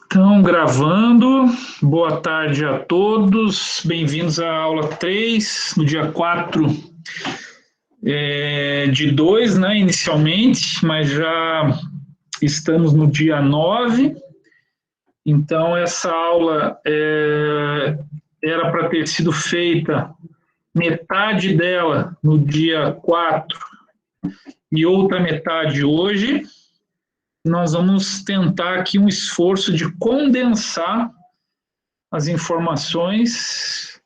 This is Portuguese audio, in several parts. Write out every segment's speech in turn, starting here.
Então, gravando, boa tarde a todos, bem-vindos à aula 3, no dia 4 de 2, né, inicialmente, mas já estamos no dia 9, então essa aula era para ter sido feita metade dela no dia 4 e outra metade hoje. Nós vamos tentar aqui um esforço de condensar as informações.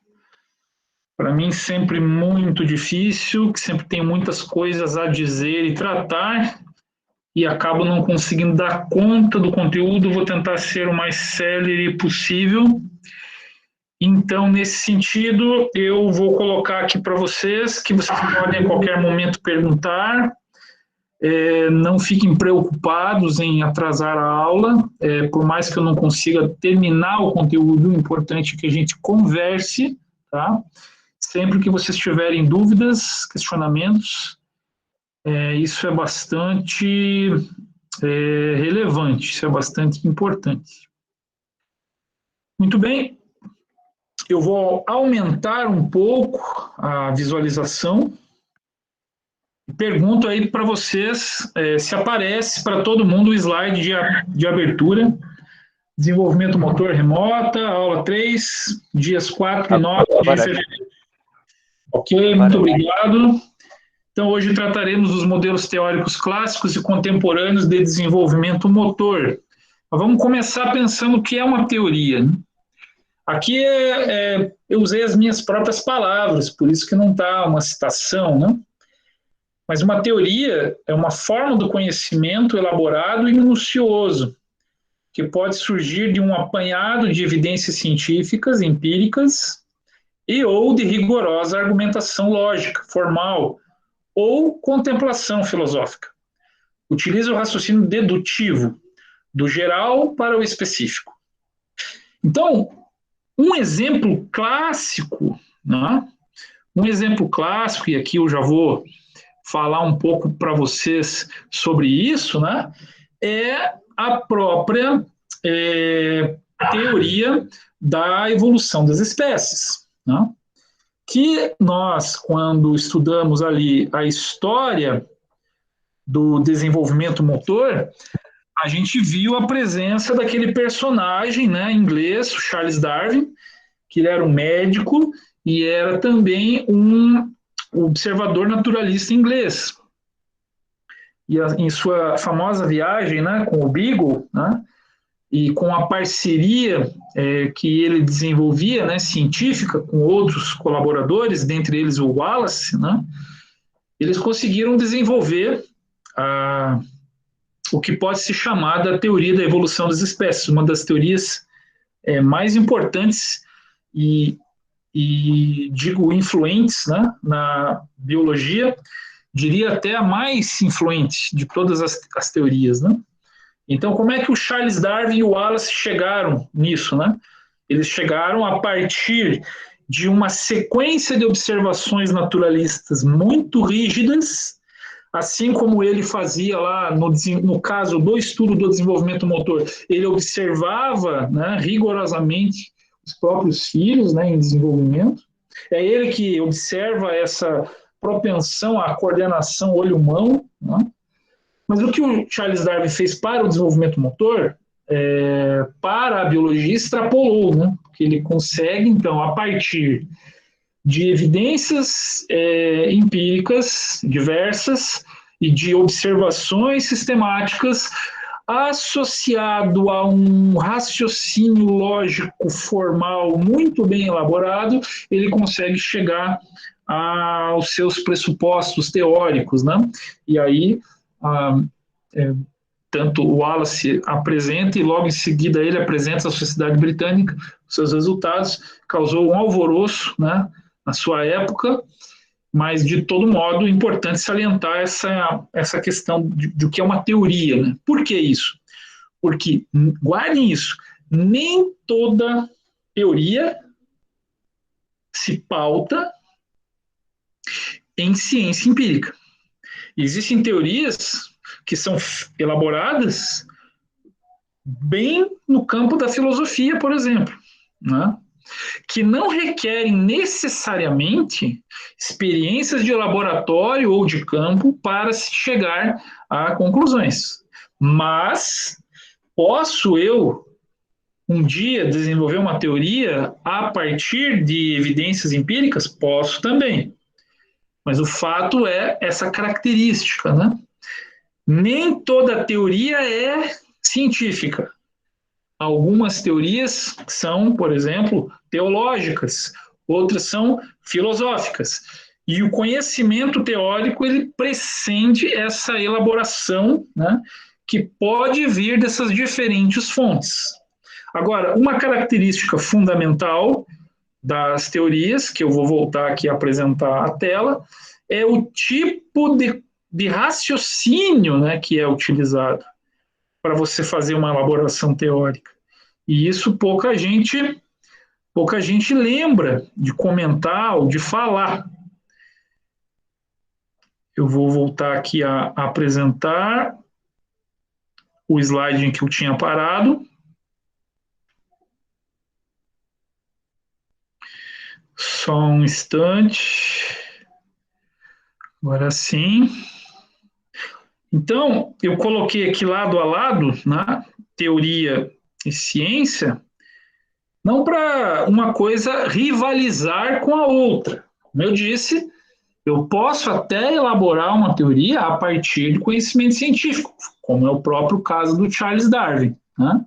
Para mim, sempre muito difícil, que sempre tem muitas coisas a dizer e tratar, e acabo não conseguindo dar conta do conteúdo. Vou tentar ser o mais célere possível. Então, nesse sentido, eu vou colocar aqui para vocês, que vocês podem a qualquer momento perguntar. Não fiquem preocupados em atrasar a aula, por mais que eu não consiga terminar o conteúdo, o importante é que a gente converse, tá? Sempre que vocês tiverem dúvidas, questionamentos, isso é bastante relevante, isso é bastante importante. Muito bem, eu vou aumentar um pouco a visualização. Pergunto aí para vocês se aparece para todo mundo o slide de abertura. Desenvolvimento motor remota, aula 3, dias 4 e 9 de fevereiro. Ok, muito obrigado. Então, hoje trataremos dos modelos teóricos clássicos e contemporâneos de desenvolvimento motor. Mas vamos começar pensando o que é uma teoria, né? Aqui eu usei as minhas próprias palavras, por isso que não está uma citação, né? Mas uma teoria é uma forma do conhecimento elaborado e minucioso, que pode surgir de um apanhado de evidências científicas, empíricas, e ou de rigorosa argumentação lógica, formal, ou contemplação filosófica. Utiliza o raciocínio dedutivo, do geral para o específico. Então, um exemplo clássico, né? E aqui eu já vou falar um pouco para vocês sobre isso, né? É a própria teoria da evolução das espécies, né? Que nós, quando estudamos ali a história do desenvolvimento motor, a gente viu a presença daquele personagem, né, inglês, o Charles Darwin, que ele era um médico e era também um observador naturalista inglês. E em sua famosa viagem, né, com o Beagle, né, e com a parceria que ele desenvolvia, né, científica, com outros colaboradores, dentre eles o Wallace, né, eles conseguiram desenvolver o que pode se chamar da teoria da evolução das espécies, uma das teorias mais importantes e digo influentes, né, na biologia, diria até a mais influente de todas as teorias, né? Então, como é que o Charles Darwin e o Wallace chegaram nisso, né? Eles chegaram a partir de uma sequência de observações naturalistas muito rígidas, assim como ele fazia lá no caso do estudo do desenvolvimento motor, ele observava, né, rigorosamente os próprios filhos, né, em desenvolvimento. É ele que observa essa propensão à coordenação olho-mão, né? Mas o que o Charles Darwin fez para o desenvolvimento motor, para a biologia, extrapolou, né? Porque ele consegue, então, a partir de evidências empíricas diversas e de observações sistemáticas, associado a um raciocínio lógico formal muito bem elaborado, ele consegue chegar aos seus pressupostos teóricos, né? E aí tanto o Wallace apresenta e logo em seguida ele apresenta à sociedade britânica os seus resultados, causou um alvoroço, né, na sua época, mas de todo modo é importante salientar essa questão de o que é uma teoria, né? Por que isso? Porque, guardem isso, nem toda teoria se pauta em ciência empírica. Existem teorias que são elaboradas bem no campo da filosofia, por exemplo, né? Que não requerem necessariamente experiências de laboratório ou de campo para se chegar a conclusões. Mas posso eu um dia desenvolver uma teoria a partir de evidências empíricas? Posso também. Mas o fato é essa característica, né? Nem toda teoria é científica. Algumas teorias são, por exemplo, teológicas, outras são filosóficas. E o conhecimento teórico ele prescinde essa elaboração, né, que pode vir dessas diferentes fontes. Agora, uma característica fundamental das teorias, que eu vou voltar aqui a apresentar a tela, é o tipo de raciocínio, né, que é utilizado para você fazer uma elaboração teórica. E isso pouca gente lembra de comentar ou de falar. Eu vou voltar aqui a apresentar o slide em que eu tinha parado. Só um instante. Agora sim. Então, eu coloquei aqui lado a lado, né, teoria e ciência, não para uma coisa rivalizar com a outra. Como eu disse, eu posso até elaborar uma teoria a partir de conhecimento científico, como é o próprio caso do Charles Darwin, né?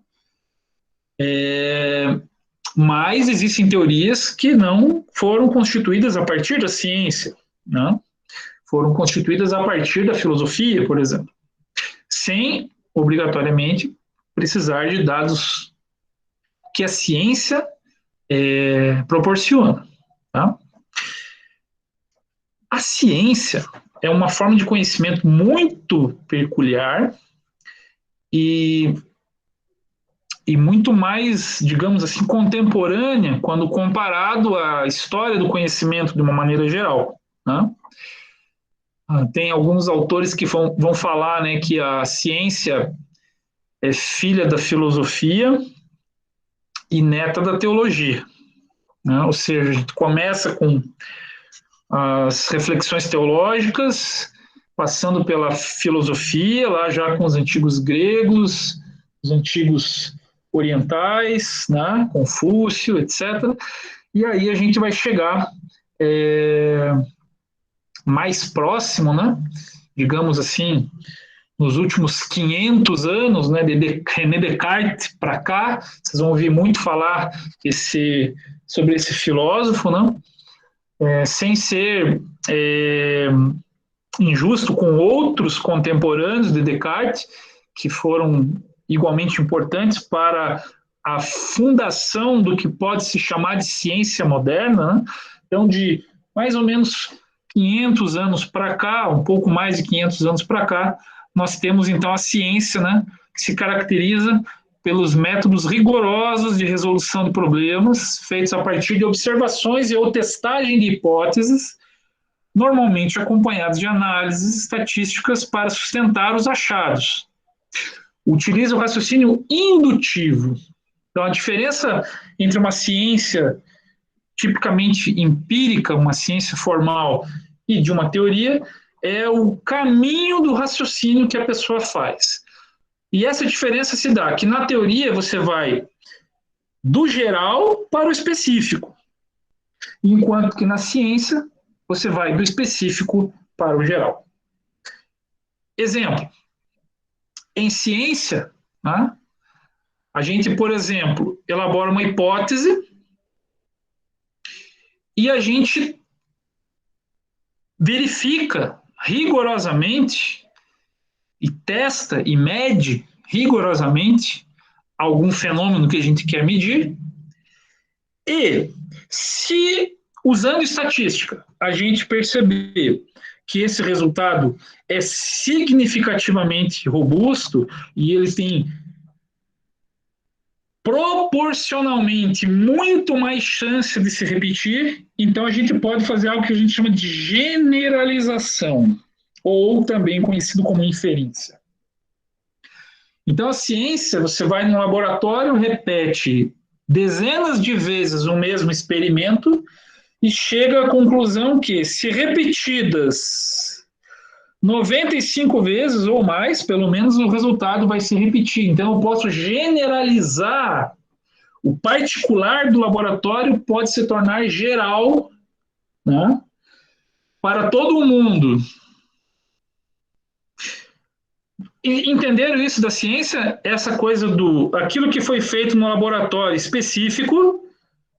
Mas existem teorias que não foram constituídas a partir da ciência, né? Foram constituídas a partir da filosofia, por exemplo, sem obrigatoriamente precisar de dados que a ciência proporciona. Tá? A ciência é uma forma de conhecimento muito peculiar e muito mais, digamos assim, contemporânea quando comparado à história do conhecimento de uma maneira geral. Né? Tem alguns autores que vão falar, né, que a ciência é filha da filosofia e neta da teologia. Né? Ou seja, a gente começa com as reflexões teológicas, passando pela filosofia, lá já com os antigos gregos, os antigos orientais, né, Confúcio, etc. E aí a gente vai chegar mais próximo, né, digamos assim, nos últimos 500 anos, né, de René Descartes para cá, vocês vão ouvir muito falar sobre esse filósofo, né, sem ser injusto com outros contemporâneos de Descartes, que foram igualmente importantes para a fundação do que pode se chamar de ciência moderna, né? Então, de mais ou menos 500 anos para cá, um pouco mais de 500 anos para cá, nós temos, então, a ciência, né, que se caracteriza pelos métodos rigorosos de resolução de problemas, feitos a partir de observações e ou testagem de hipóteses, normalmente acompanhados de análises estatísticas para sustentar os achados. Utiliza o raciocínio indutivo. Então, a diferença entre uma ciência tipicamente empírica, uma ciência formal, e de uma teoria, é o caminho do raciocínio que a pessoa faz. E essa diferença se dá que na teoria você vai do geral para o específico, enquanto que na ciência você vai do específico para o geral. Exemplo, em ciência, né, a gente, por exemplo, elabora uma hipótese e a gente verifica rigorosamente e testa e mede rigorosamente algum fenômeno que a gente quer medir. E se, usando estatística, a gente perceber que esse resultado é significativamente robusto e ele tem proporcionalmente muito mais chance de se repetir, então a gente pode fazer algo que a gente chama de generalização, ou também conhecido como inferência. Então, a ciência, você vai no laboratório, repete dezenas de vezes o mesmo experimento e chega à conclusão que, se repetidas 95 vezes ou mais, pelo menos o resultado vai se repetir. Então, eu posso generalizar. O particular do laboratório pode se tornar geral, né, para todo mundo. E entenderam isso da ciência? Essa coisa do aquilo que foi feito no laboratório específico,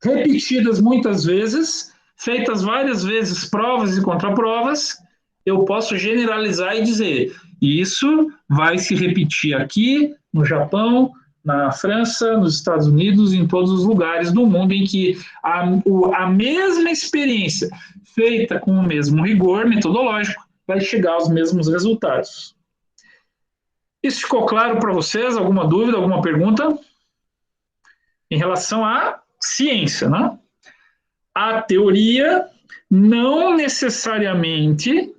repetidas muitas vezes, feitas várias vezes provas e contraprovas, eu posso generalizar e dizer, isso vai se repetir aqui, no Japão, na França, nos Estados Unidos, em todos os lugares do mundo em que a mesma experiência feita com o mesmo rigor metodológico vai chegar aos mesmos resultados. Isso ficou claro para vocês? Alguma dúvida, alguma pergunta? Em relação à ciência, né? A teoria não necessariamente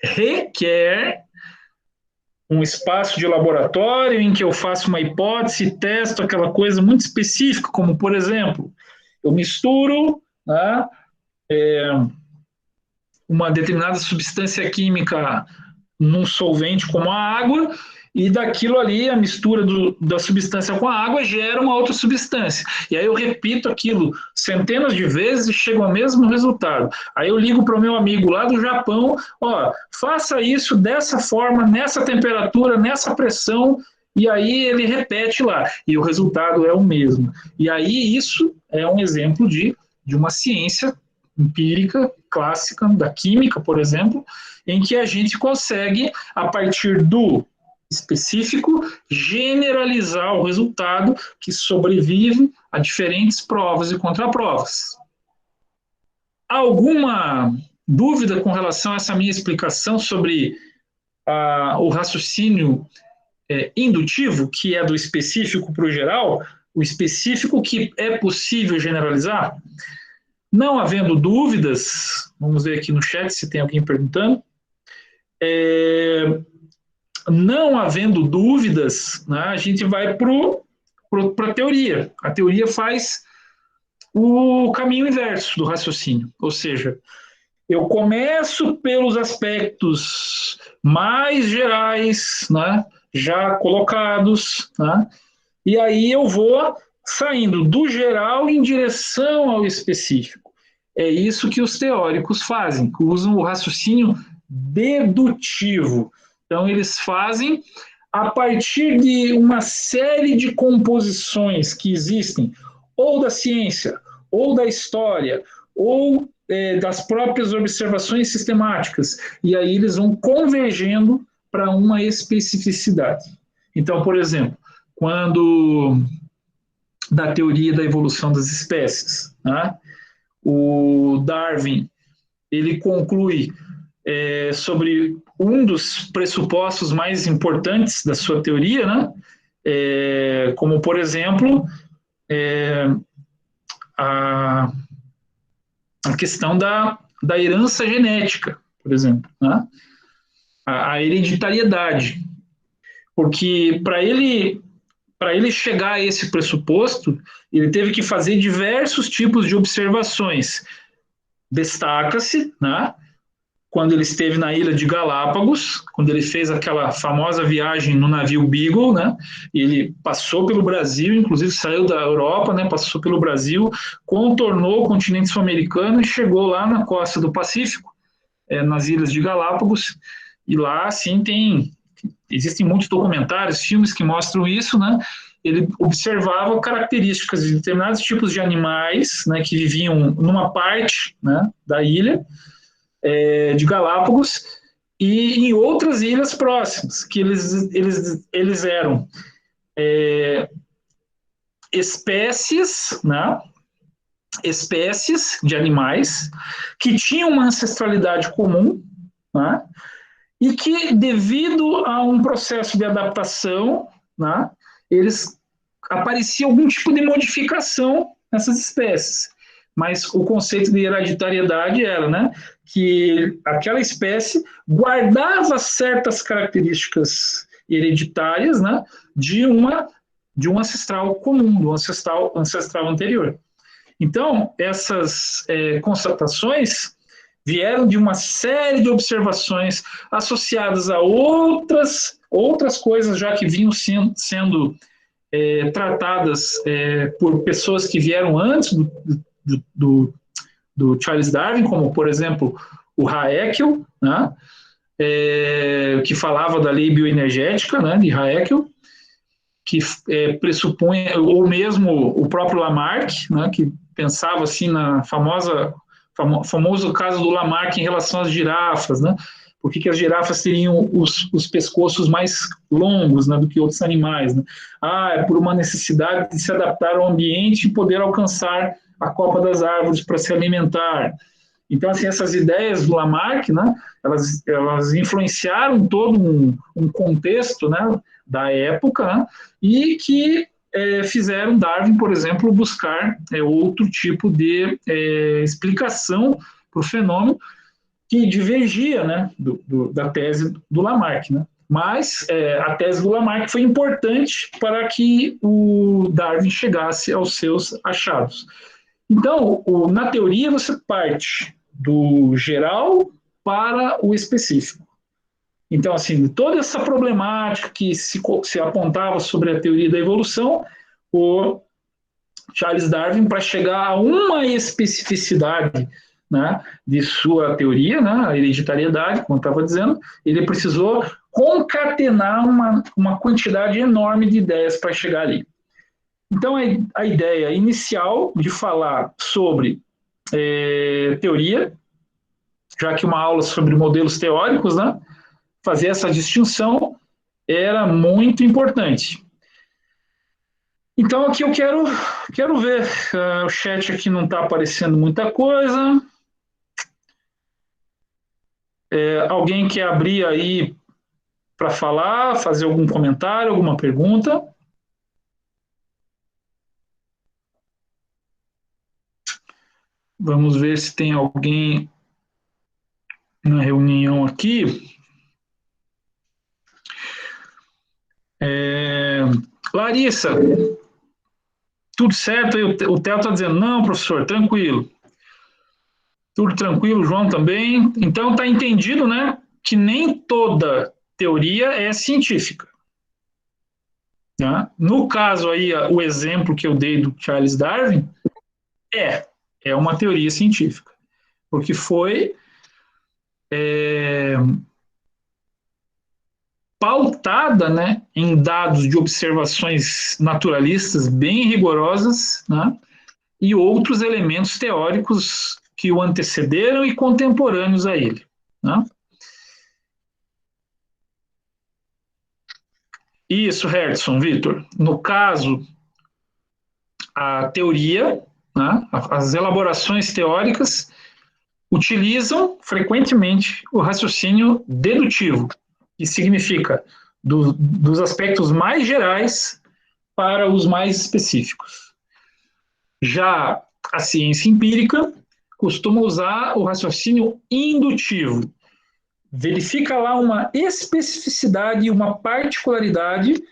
requer um espaço de laboratório em que eu faço uma hipótese, testo aquela coisa muito específica, como, por exemplo, eu misturo, né, uma determinada substância química num solvente como a água, e daquilo ali, a mistura da substância com a água gera uma outra substância. E aí eu repito aquilo centenas de vezes e chego ao mesmo resultado. Aí eu ligo para o meu amigo lá do Japão, ó, faça isso dessa forma, nessa temperatura, nessa pressão, e aí ele repete lá, e o resultado é o mesmo. E aí isso é um exemplo de uma ciência empírica, clássica, da química, por exemplo, em que a gente consegue, a partir do específico, generalizar o resultado que sobrevive a diferentes provas e contraprovas. Alguma dúvida com relação a essa minha explicação sobre o raciocínio indutivo, que é do específico para o geral, o específico que é possível generalizar? Não havendo dúvidas, vamos ver aqui no chat se tem alguém perguntando. Não havendo dúvidas, né, a gente vai para a teoria. A teoria faz o caminho inverso do raciocínio, ou seja, eu começo pelos aspectos mais gerais, né, já colocados, né, e aí eu vou saindo do geral em direção ao específico. É isso que os teóricos fazem, que usam o raciocínio dedutivo. Então, eles fazem a partir de uma série de composições que existem, ou da ciência, ou da história, ou das próprias observações sistemáticas, e aí eles vão convergendo para uma especificidade. Então, por exemplo, quando da teoria da evolução das espécies, né, o Darwin ele conclui sobre um dos pressupostos mais importantes da sua teoria, né? Como, por exemplo, a questão da herança genética, por exemplo, né? A hereditariedade. Porque para ele chegar a esse pressuposto, ele teve que fazer diversos tipos de observações. Destaca-se, né, quando ele esteve na ilha de Galápagos, quando ele fez aquela famosa viagem no navio Beagle, né? Ele passou pelo Brasil, inclusive saiu da Europa, né? Passou pelo Brasil, contornou o continente sul-americano e chegou lá na costa do Pacífico, nas ilhas de Galápagos, e lá, assim, existem muitos documentários, filmes que mostram isso, né? Ele observava características de determinados tipos de animais, né, que viviam numa parte, né, da ilha, de Galápagos, e em outras ilhas próximas, que eles eram espécies, né, espécies de animais que tinham uma ancestralidade comum, né, e que, devido a um processo de adaptação, né, eles aparecia algum tipo de modificação nessas espécies. Mas o conceito de hereditariedade era, né, que aquela espécie guardava certas características hereditárias, né, de um ancestral comum, do ancestral anterior. Então, essas constatações vieram de uma série de observações associadas a outras coisas já que vinham sendo tratadas por pessoas que vieram antes do Charles Darwin, como, por exemplo, o Haeckel, né, que falava da lei bioenergética, né, de Haeckel, que pressupunha, ou mesmo o próprio Lamarck, né, que pensava assim na famoso caso do Lamarck em relação às girafas, né? Por que as girafas teriam os pescoços mais longos, né, do que outros animais, né? É por uma necessidade de se adaptar ao ambiente e poder alcançar a copa das árvores para se alimentar. Então, assim, essas ideias do Lamarck, né, elas influenciaram todo um contexto, né, da época, né, e que fizeram Darwin, por exemplo, buscar outro tipo de explicação para o fenômeno que divergia, né, da tese do Lamarck, né? Mas a tese do Lamarck foi importante para que o Darwin chegasse aos seus achados. Então, na teoria, você parte do geral para o específico. Então, assim, toda essa problemática que se apontava sobre a teoria da evolução, o Charles Darwin, para chegar a uma especificidade, né, de sua teoria, né, a hereditariedade, como eu estava dizendo, ele precisou concatenar uma quantidade enorme de ideias para chegar ali. Então, a ideia inicial de falar sobre teoria, já que uma aula sobre modelos teóricos, né, fazer essa distinção era muito importante. Então, aqui eu quero ver. O chat aqui não está aparecendo muita coisa. Alguém quer abrir aí para falar, fazer algum comentário, alguma pergunta? Vamos ver se tem alguém na reunião aqui. Larissa, tudo certo? O Theo está dizendo, não, professor, tranquilo. Tudo tranquilo, João também. Então está entendido, né, que nem toda teoria é científica. Né? No caso aí, o exemplo que eu dei do Charles Darwin é uma teoria científica, porque foi pautada, né, em dados de observações naturalistas bem rigorosas, né, e outros elementos teóricos que o antecederam e contemporâneos a ele. Né? Isso, Hertzson, Vitor. No caso, a teoria, né, as elaborações teóricas utilizam frequentemente o raciocínio dedutivo, que significa dos aspectos mais gerais para os mais específicos. Já a ciência empírica costuma usar o raciocínio indutivo. Verifica lá uma especificidade, uma particularidade,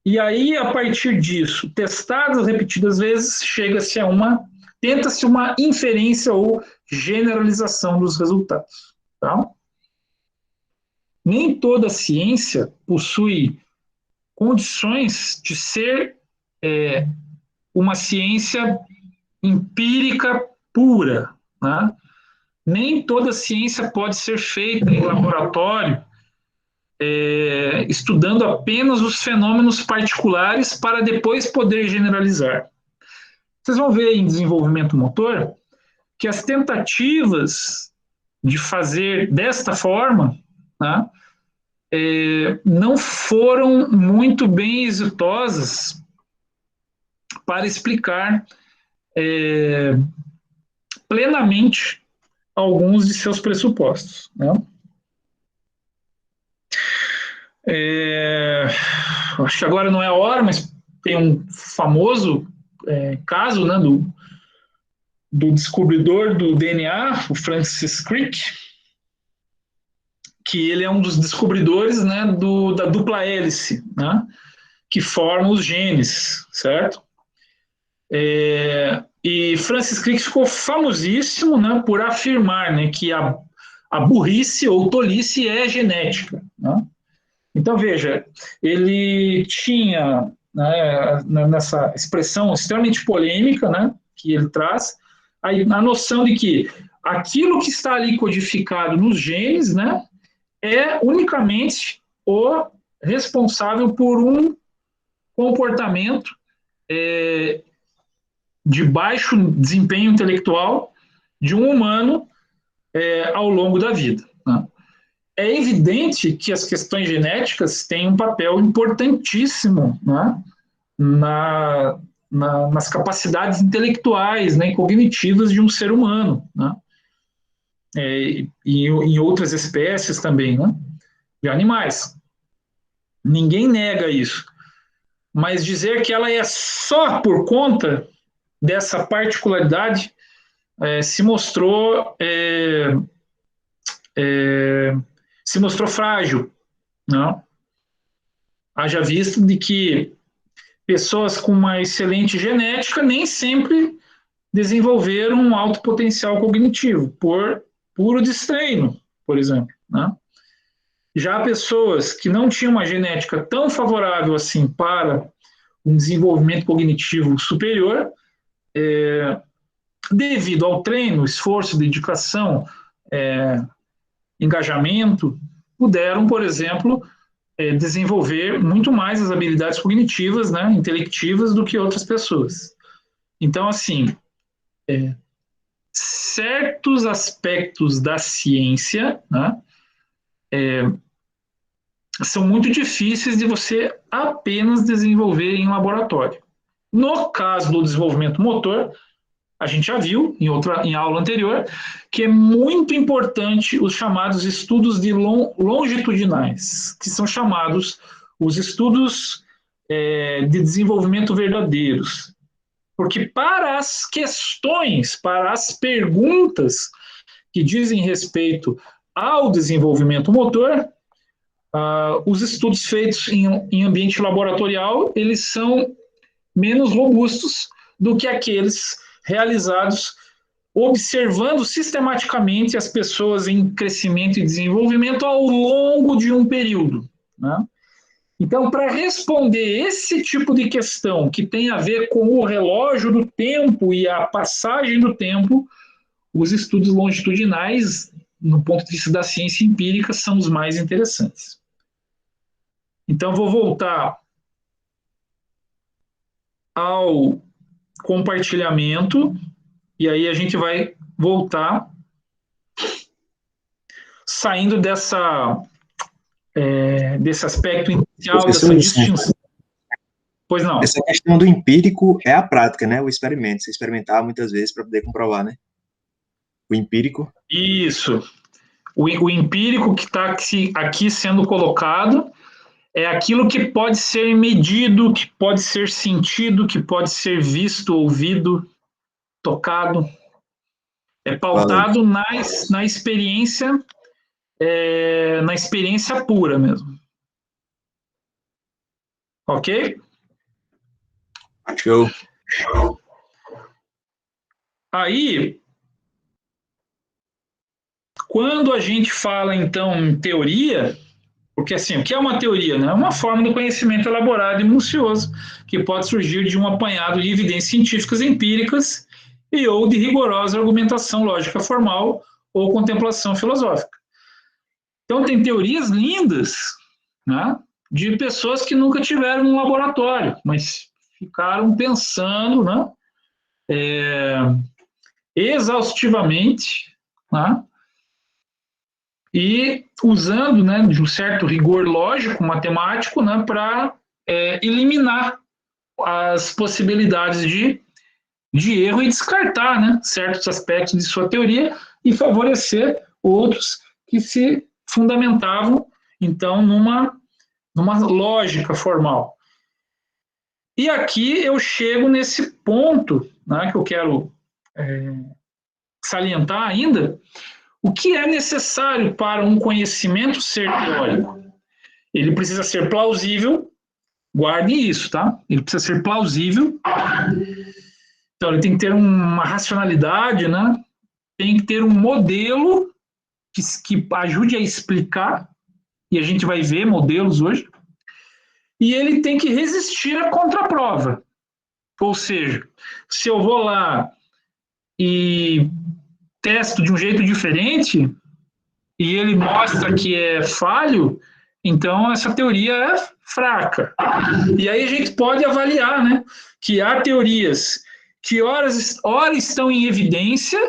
e aí, a partir disso, testadas repetidas vezes, tenta-se uma inferência ou generalização dos resultados. Tá? Nem toda ciência possui condições de ser uma ciência empírica pura. Né? Nem toda ciência pode ser feita em laboratório, estudando apenas os fenômenos particulares para depois poder generalizar. Vocês vão ver em desenvolvimento motor que as tentativas de fazer desta forma, né, não foram muito bem exitosas para explicar plenamente alguns de seus pressupostos. Né? Acho que agora não é a hora, mas tem um famoso caso, né, do descobridor do DNA, o Francis Crick, que ele é um dos descobridores, né, da dupla hélice, né, que forma os genes, certo? E Francis Crick ficou famosíssimo, né, por afirmar, né, que a burrice ou tolice é genética, né? Então, veja, ele tinha, né, nessa expressão extremamente polêmica, né, que ele traz, a noção de que aquilo que está ali codificado nos genes, né, é unicamente o responsável por um comportamento de baixo desempenho intelectual de um humano ao longo da vida, né? É evidente que as questões genéticas têm um papel importantíssimo, né, nas capacidades intelectuais, né, e cognitivas de um ser humano, né, e em outras espécies também, né, de animais. Ninguém nega isso. Mas dizer que ela é só por conta dessa particularidade se mostrou se mostrou frágil, não? Haja visto de que pessoas com uma excelente genética nem sempre desenvolveram um alto potencial cognitivo, por puro destreino, por exemplo, né? Já pessoas que não tinham uma genética tão favorável assim para um desenvolvimento cognitivo superior, devido ao treino, esforço, dedicação, engajamento, puderam, por exemplo, desenvolver muito mais as habilidades cognitivas, né, intelectivas, do que outras pessoas. Então, assim, certos aspectos da ciência, né, são muito difíceis de você apenas desenvolver em laboratório. No caso do desenvolvimento motor, a gente já viu em aula anterior que é muito importante os chamados estudos de longitudinais, que são chamados os estudos de desenvolvimento verdadeiros. Porque para as questões, para as perguntas que dizem respeito ao desenvolvimento motor, os estudos feitos em ambiente laboratorial, eles são menos robustos do que aqueles realizados observando sistematicamente as pessoas em crescimento e desenvolvimento ao longo de um período, né? Então, para responder esse tipo de questão que tem a ver com o relógio do tempo e a passagem do tempo, os estudos longitudinais, no ponto de vista da ciência empírica, são os mais interessantes. Então, vou voltar ao compartilhamento, e aí a gente vai voltar saindo desse aspecto inicial, dessa distinção. Pois não. Essa questão do empírico é a prática, né? O experimento. Você experimentar muitas vezes para poder comprovar, né? O empírico. Isso. O empírico que está aqui sendo colocado é aquilo que pode ser medido, que pode ser sentido, que pode ser visto, ouvido, tocado. É pautado na experiência pura mesmo. Ok? Show. Aí, quando a gente fala, então, em teoria, porque, assim, o que é uma teoria? Né? É uma forma de conhecimento elaborado e minucioso que pode surgir de um apanhado de evidências científicas empíricas e ou de rigorosa argumentação lógica formal ou contemplação filosófica. Então, tem teorias lindas, né, de pessoas que nunca tiveram um laboratório, mas ficaram pensando, né, exaustivamente, né, e usando, né, de um certo rigor lógico, matemático, né, para eliminar as possibilidades de erro e descartar, né, certos aspectos de sua teoria e favorecer outros que se fundamentavam, então, numa lógica formal. E aqui eu chego nesse ponto, né, que eu quero salientar ainda, O que é necessário para um conhecimento ser teórico? Ele precisa ser plausível, guarde isso, tá? Ele precisa ser plausível, então ele tem que ter uma racionalidade, né? Tem que ter um modelo que ajude a explicar, e a gente vai ver modelos hoje, e ele tem que resistir à contraprova. Ou seja, se eu vou lá e testo de um jeito diferente, e ele mostra que é falho, então essa teoria é fraca. E aí a gente pode avaliar, né, que há teorias que ora estão em evidência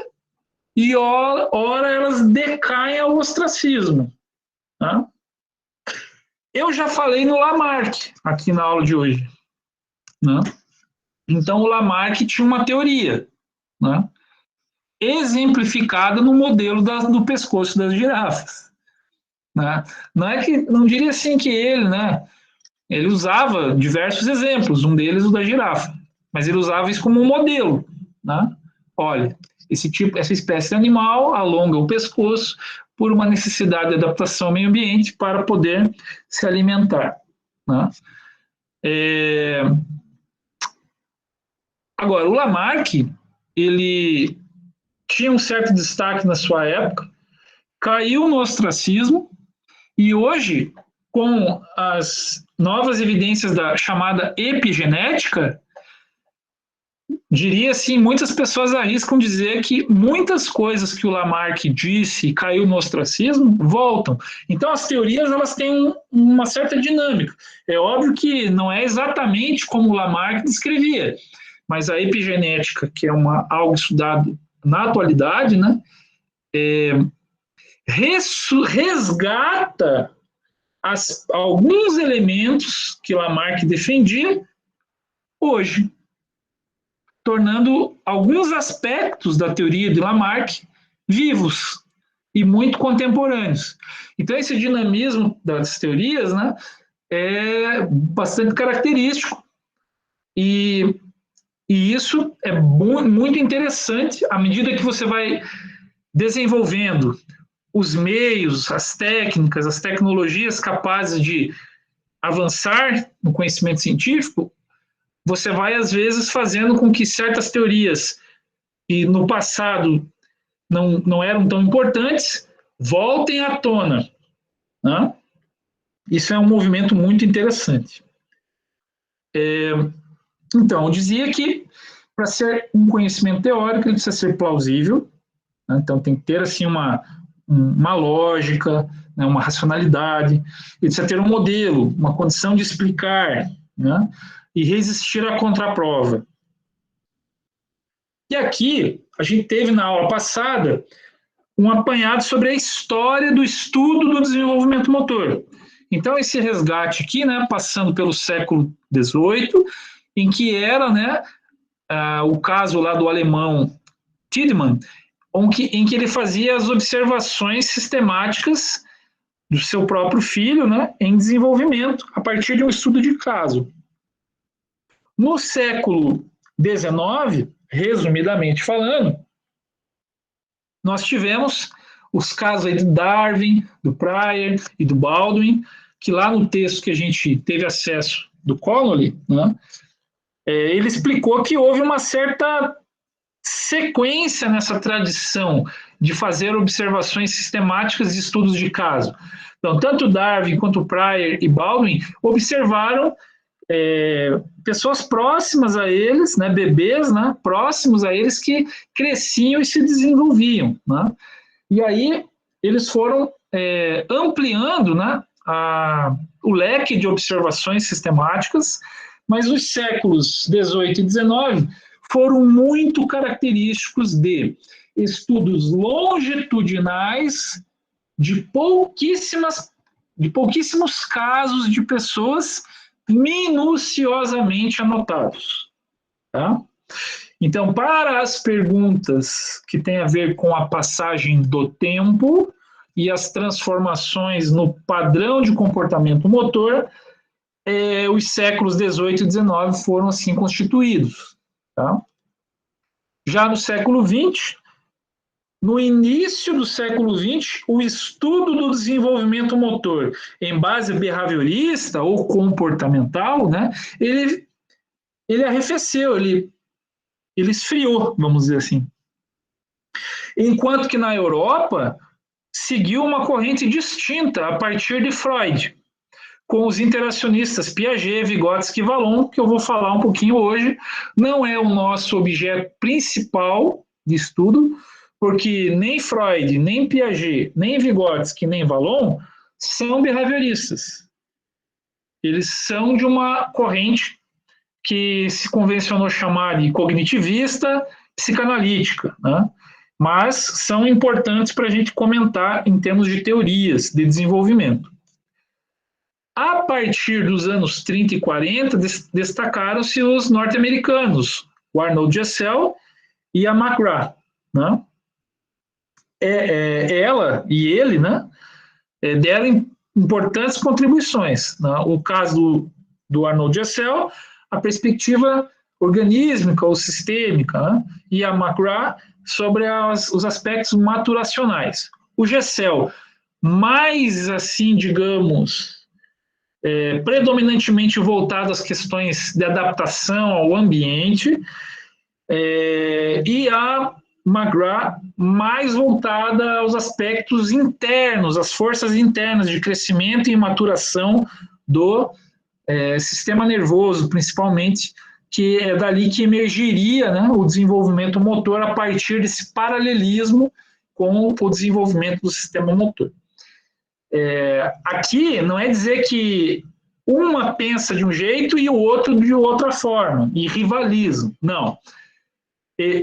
e ora elas decaem ao ostracismo. Tá? Eu já falei no Lamarck aqui na aula de hoje. Né? Então o Lamarck tinha uma teoria, né, exemplificada no modelo do pescoço das girafas. Né? Não diria assim que ele, né, ele usava diversos exemplos, um deles o da girafa, mas ele usava isso como um modelo. Né? Olha, essa espécie de animal alonga o pescoço por uma necessidade de adaptação ao meio ambiente para poder se alimentar. Né? Agora, o Lamarck, ele tinha um certo destaque na sua época, caiu no ostracismo, e hoje, com as novas evidências da chamada epigenética, diria assim, muitas pessoas arriscam dizer que muitas coisas que o Lamarck disse e caiu no ostracismo voltam. Então, as teorias elas têm uma certa dinâmica. É óbvio que não é exatamente como o Lamarck descrevia, mas a epigenética, que é algo estudado na atualidade, né, resgata alguns elementos que Lamarck defendia hoje, tornando alguns aspectos da teoria de Lamarck vivos e muito contemporâneos. Então, esse dinamismo das teorias, né, é bastante característico e isso é muito interessante à medida que você vai desenvolvendo os meios, as técnicas, as tecnologias capazes de avançar no conhecimento científico, você vai, às vezes, fazendo com que certas teorias que no passado não eram tão importantes voltem à tona. Né? Isso é um movimento muito interessante. Então, eu dizia que para ser um conhecimento teórico, ele precisa ser plausível, né? Então tem que ter assim uma lógica, né? Uma racionalidade, ele precisa ter um modelo, uma condição de explicar, né? E resistir à contraprova. E aqui, a gente teve na aula passada um apanhado sobre a história do estudo do desenvolvimento motor. Então, esse resgate aqui, né, passando pelo século XVIII, em que era, né, o caso lá do alemão Tiedemann, em que ele fazia as observações sistemáticas do seu próprio filho, né, em desenvolvimento, a partir de um estudo de caso. No século XIX, resumidamente falando, nós tivemos os casos aí de Darwin, do Pryor e do Baldwin, que lá no texto que a gente teve acesso do Connolly, né, ele explicou que houve uma certa sequência nessa tradição de fazer observações sistemáticas de estudos de caso. Então, tanto Darwin quanto Pryor e Baldwin observaram pessoas próximas a eles, né, bebês, né, próximos a eles que cresciam e se desenvolviam. Né? E aí eles foram ampliando, né, o leque de observações sistemáticas, mas os séculos XVIII e XIX foram muito característicos de estudos longitudinais de pouquíssimos casos de pessoas minuciosamente anotados. Tá? Então, para as perguntas que têm a ver com a passagem do tempo e as transformações no padrão de comportamento motor, os séculos XVIII e XIX foram assim constituídos. Tá? Já no século XX, no início do século XX, o estudo do desenvolvimento motor em base behaviorista ou comportamental, né, ele arrefeceu, ele esfriou, vamos dizer assim. Enquanto que na Europa seguiu uma corrente distinta a partir de Freud, com os interacionistas Piaget, Vygotsky e Vallon, que eu vou falar um pouquinho hoje. Não é o nosso objeto principal de estudo, porque nem Freud, nem Piaget, nem Vygotsky, nem Vallon são behavioristas. Eles são de uma corrente que se convencionou chamar de cognitivista psicanalítica, né? Mas são importantes para a gente comentar em termos de teorias de desenvolvimento. A partir dos anos 30 e 40, destacaram-se os norte-americanos, o Arnold Gesell e a McGrath, né? Ela e ele, né, deram importantes contribuições, né? O caso do Arnold Gesell, a perspectiva organísmica ou sistêmica, né? E a McGrath sobre os aspectos maturacionais. O Gesell, mais assim, digamos, predominantemente voltado às questões de adaptação ao ambiente, e a McGrath mais voltada aos aspectos internos, às forças internas de crescimento e maturação do sistema nervoso, principalmente, que é dali que emergiria, né, o desenvolvimento motor a partir desse paralelismo com o desenvolvimento do sistema motor. Aqui não é dizer que uma pensa de um jeito e o outro de outra forma, e rivalizam, não.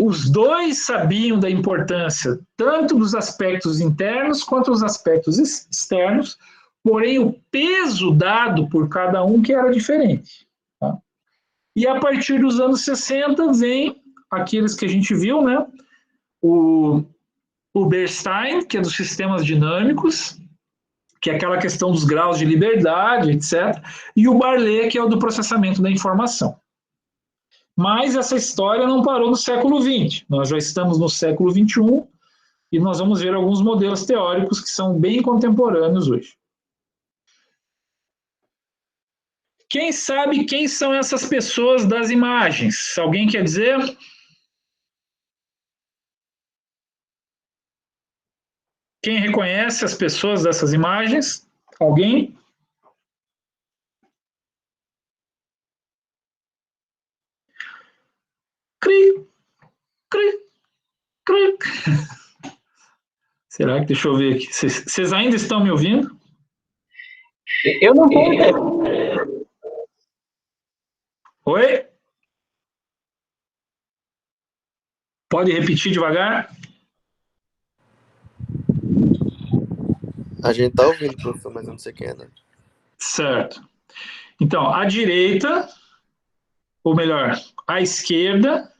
Os dois sabiam da importância tanto dos aspectos internos quanto dos aspectos externos, porém o peso dado por cada um que era diferente. Tá? E a partir dos anos 60 vem aqueles que a gente viu, né? O Bernstein, que é dos sistemas dinâmicos, que é aquela questão dos graus de liberdade, etc. E o Barley, que é o do processamento da informação. Mas essa história não parou no século XX. Nós já estamos no século XXI e nós vamos ver alguns modelos teóricos que são bem contemporâneos hoje. Quem sabe quem são essas pessoas das imagens? Alguém quer dizer? Quem reconhece as pessoas dessas imagens? Alguém? Cri, cri, cri. Será que, deixa eu ver aqui, vocês ainda estão me ouvindo? Eu não estou. Oi? Pode repetir devagar? A gente está ouvindo, professor, mas eu não sei quem é, né? Certo. Então, à direita, ou melhor, à esquerda,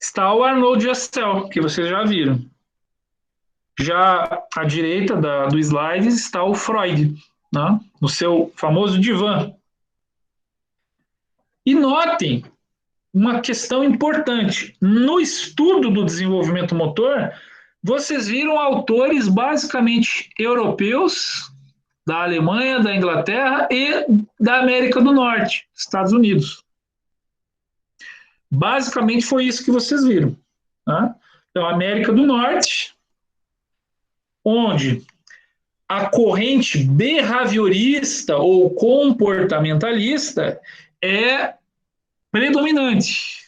está o Arnold Gesell, que vocês já viram. Já à direita do slide está o Freud, né, no seu famoso divã. E notem uma questão importante. No estudo do desenvolvimento motor, vocês viram autores basicamente europeus, da Alemanha, da Inglaterra e da América do Norte, Estados Unidos. Basicamente foi isso que vocês viram. Tá? Então, América do Norte, onde a corrente behaviorista ou comportamentalista é predominante.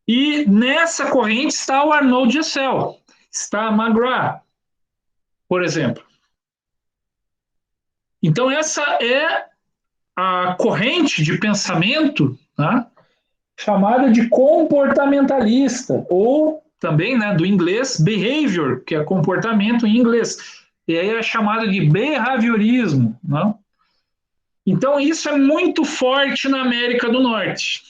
E nessa corrente está o Arnold Gesell, está a McGrath, por exemplo. Então, essa é a corrente de pensamento, né, chamada de comportamentalista, ou também, né, do inglês, behavior, que é comportamento em inglês. E aí é chamado de behaviorismo. Né? Então, isso é muito forte na América do Norte,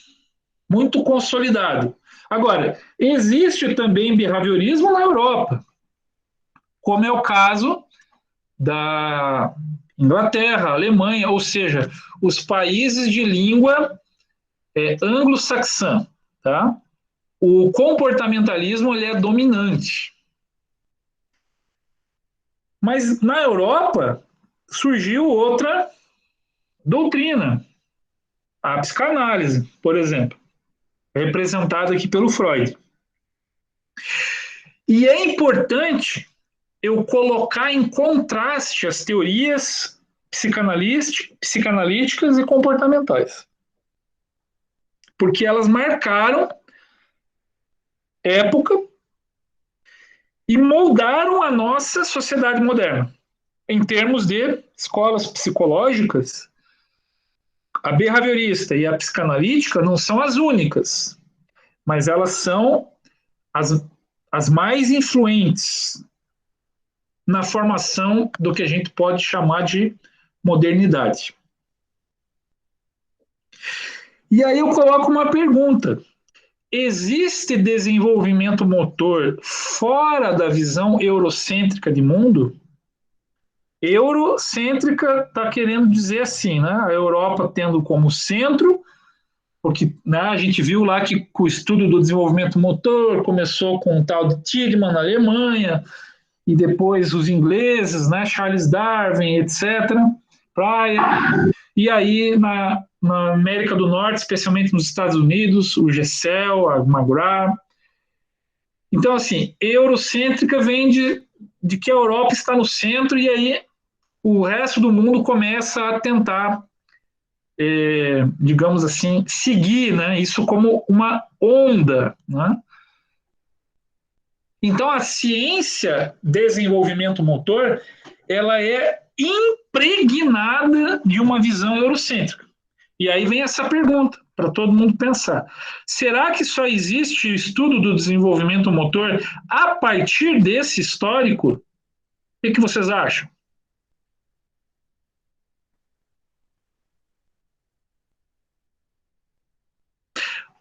muito consolidado. Agora, existe também behaviorismo na Europa, como é o caso da Inglaterra, Alemanha, ou seja, os países de língua anglo-saxã, tá? O comportamentalismo ele é dominante. Mas na Europa surgiu outra doutrina, a psicanálise, por exemplo, representada aqui pelo Freud. E é importante eu colocar em contraste as teorias psicanalíticas e comportamentais, porque elas marcaram época e moldaram a nossa sociedade moderna. Em termos de escolas psicológicas, a behaviorista e a psicanalítica não são as únicas, mas elas são as mais influentes na formação do que a gente pode chamar de modernidade. E aí eu coloco uma pergunta: existe desenvolvimento motor fora da visão eurocêntrica de mundo? Eurocêntrica está querendo dizer assim, né? A Europa tendo como centro, porque né, a gente viu lá que o estudo do desenvolvimento motor começou com o tal de Tiedemann na Alemanha, e depois os ingleses, né, Charles Darwin, etc., e aí na América do Norte, especialmente nos Estados Unidos, o Gessel, a McGrath. Então, assim, eurocêntrica vem de que a Europa está no centro e aí o resto do mundo começa a tentar, digamos assim, seguir, né, isso como uma onda, né? Então, a ciência desenvolvimento motor, ela é impregnada de uma visão eurocêntrica. E aí vem essa pergunta para todo mundo pensar. Será que só existe o estudo do desenvolvimento motor a partir desse histórico? O que vocês acham?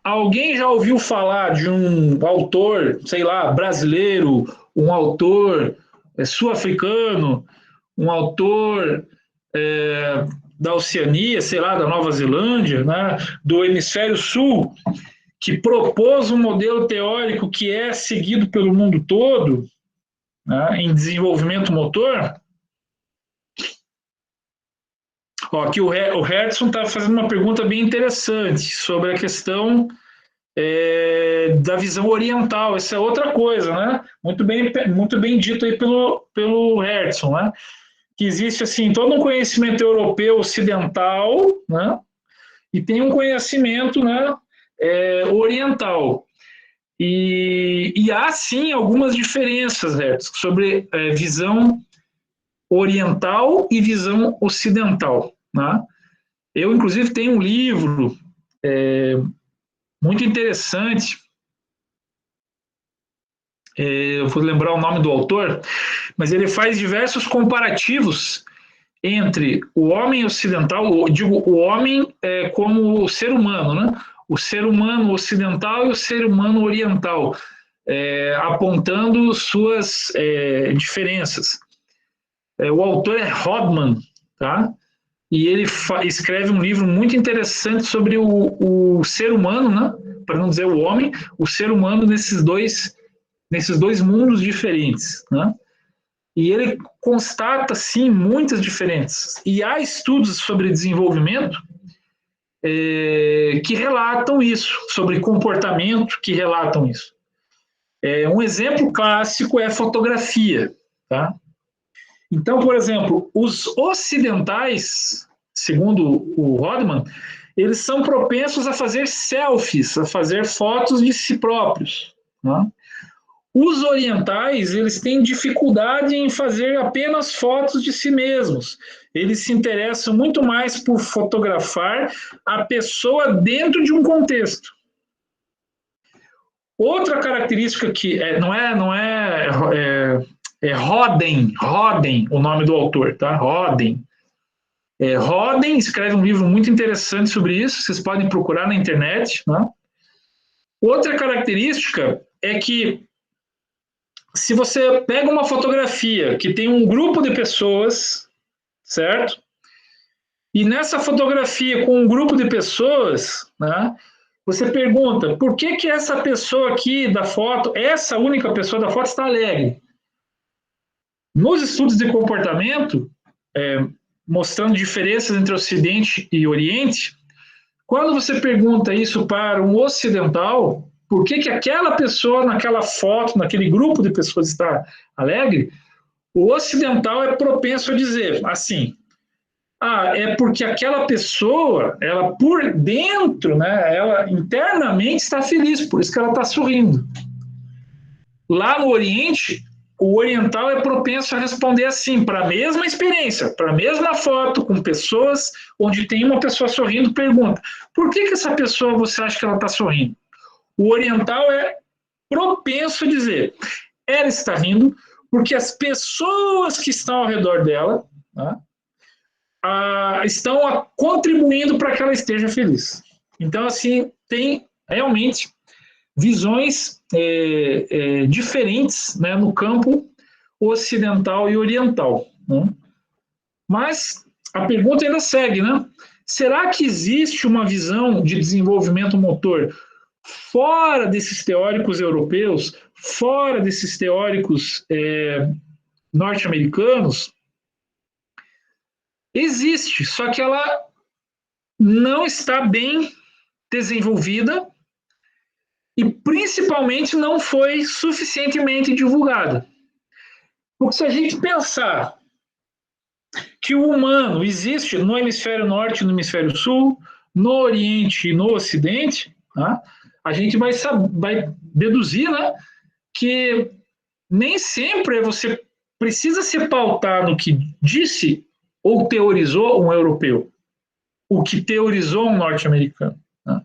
Alguém já ouviu falar de um autor, sei lá, brasileiro, um autor sul-africano, um autor da Oceania, sei lá, da Nova Zelândia, né, do Hemisfério Sul, que propôs um modelo teórico que é seguido pelo mundo todo, né, em desenvolvimento motor? Ó, aqui o Hertzson está fazendo uma pergunta bem interessante sobre a questão da visão oriental. Essa é outra coisa, né? Muito bem dito aí pelo Hertzson, né? Que existe assim todo um conhecimento europeu ocidental, né? E tem um conhecimento, né, oriental. E há sim algumas diferenças, Hertzson, sobre visão oriental e visão ocidental, né? Eu, inclusive, tenho um livro muito interessante, eu vou lembrar o nome do autor, mas ele faz diversos comparativos entre o homem ocidental, digo, o homem como o ser humano, né? O ser humano ocidental e o ser humano oriental, apontando suas diferenças. O autor é Rodman, tá? E ele escreve um livro muito interessante sobre o ser humano, né? Para não dizer o homem, o ser humano nesses dois mundos diferentes, né? E ele constata, sim, muitas diferenças. E há estudos sobre desenvolvimento que relatam isso, sobre comportamento que relatam isso. Um exemplo clássico é a fotografia, tá? Então, por exemplo, os ocidentais, segundo o Rodman, eles são propensos a fazer selfies, a fazer fotos de si próprios, né? Os orientais, eles têm dificuldade em fazer apenas fotos de si mesmos. Eles se interessam muito mais por fotografar a pessoa dentro de um contexto. Outra característica que não é Roden, o nome do autor, tá? Roden. Roden escreve um livro muito interessante sobre isso, vocês podem procurar na internet, né? Outra característica é que se você pega uma fotografia que tem um grupo de pessoas, certo? E nessa fotografia com um grupo de pessoas, né, você pergunta por que essa pessoa aqui da foto, essa única pessoa da foto está alegre? Nos estudos de comportamento, mostrando diferenças entre Ocidente e Oriente, quando você pergunta isso para um ocidental, por que aquela pessoa naquela foto, naquele grupo de pessoas está alegre, o ocidental é propenso a dizer assim, é porque aquela pessoa, ela por dentro, né, ela internamente está feliz, por isso que ela está sorrindo. Lá no Oriente, o oriental é propenso a responder assim, para a mesma experiência, para a mesma foto, com pessoas onde tem uma pessoa sorrindo, pergunta, por que essa pessoa você acha que ela está sorrindo? O oriental é propenso a dizer, ela está rindo porque as pessoas que estão ao redor dela, né, estão contribuindo para que ela esteja feliz. Então, assim, tem realmente visões diferentes, né, no campo ocidental e oriental. Né? Mas a pergunta ainda segue, né? Será que existe uma visão de desenvolvimento motor fora desses teóricos europeus, fora desses teóricos norte-americanos? Existe, só que ela não está bem desenvolvida e principalmente não foi suficientemente divulgada. Porque se a gente pensar que o humano existe no hemisfério norte e no hemisfério sul, no oriente e no ocidente, tá? A gente vai deduzir, né, que nem sempre você precisa se pautar no que disse ou teorizou um europeu, o que teorizou um norte-americano. Né?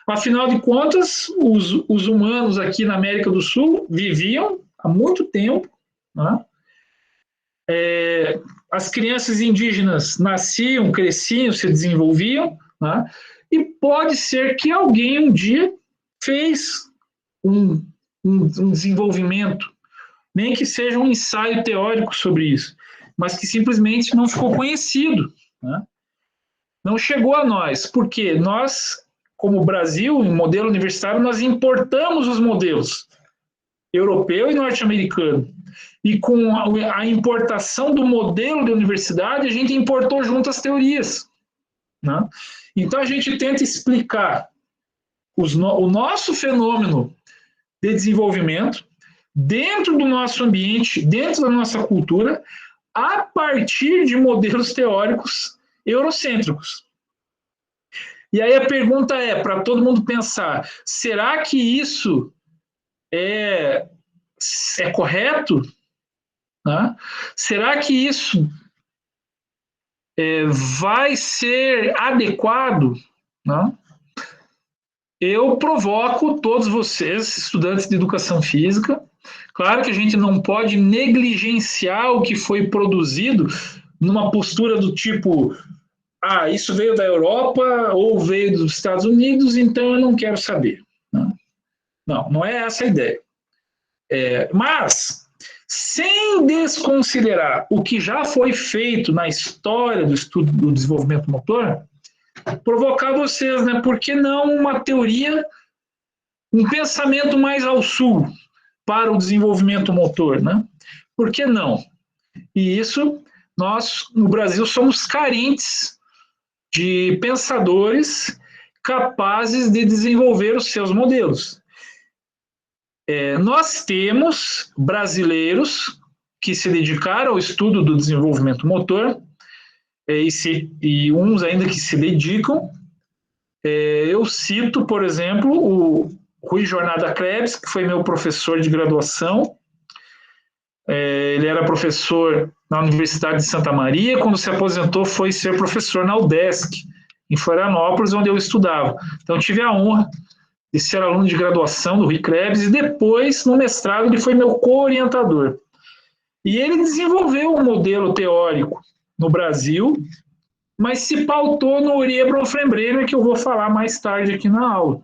Afinal de contas, os humanos aqui na América do Sul viviam há muito tempo, né? As crianças indígenas nasciam, cresciam, se desenvolviam, né? E pode ser que alguém um dia fez um desenvolvimento, nem que seja um ensaio teórico sobre isso, mas que simplesmente não ficou conhecido, né? Não chegou a nós, porque nós, como Brasil, em modelo universitário, nós importamos os modelos europeu e norte-americano. E com a importação do modelo de universidade, a gente importou junto as teorias. Né? Então, a gente tenta explicar o nosso fenômeno de desenvolvimento dentro do nosso ambiente, dentro da nossa cultura, a partir de modelos teóricos eurocêntricos. E aí a pergunta é, para todo mundo pensar, será que isso é correto? Né? Será que isso vai ser adequado? Né? Eu provoco todos vocês, estudantes de educação física, claro que a gente não pode negligenciar o que foi produzido numa postura do tipo, isso veio da Europa ou veio dos Estados Unidos, então eu não quero saber. Não é essa a ideia. Mas, sem desconsiderar o que já foi feito na história do estudo do desenvolvimento motor, provocar vocês, né? Por que não uma teoria, um pensamento mais ao sul para o desenvolvimento motor, né? Por que não? E isso, nós, no Brasil, somos carentes de pensadores capazes de desenvolver os seus modelos. Nós temos brasileiros que se dedicaram ao estudo do desenvolvimento motor, e uns ainda que se dedicam. Eu cito, por exemplo, o Rui Jornada Krebs, que foi meu professor de graduação. Ele era professor na Universidade de Santa Maria, quando se aposentou foi ser professor na UDESC, em Florianópolis, onde eu estudava. Então, tive a honra de ser aluno de graduação do Rui Krebs, e depois, no mestrado, ele foi meu co-orientador. E ele desenvolveu um modelo teórico no Brasil, mas se pautou no Urier Bronfenbrenner, que eu vou falar mais tarde aqui na aula.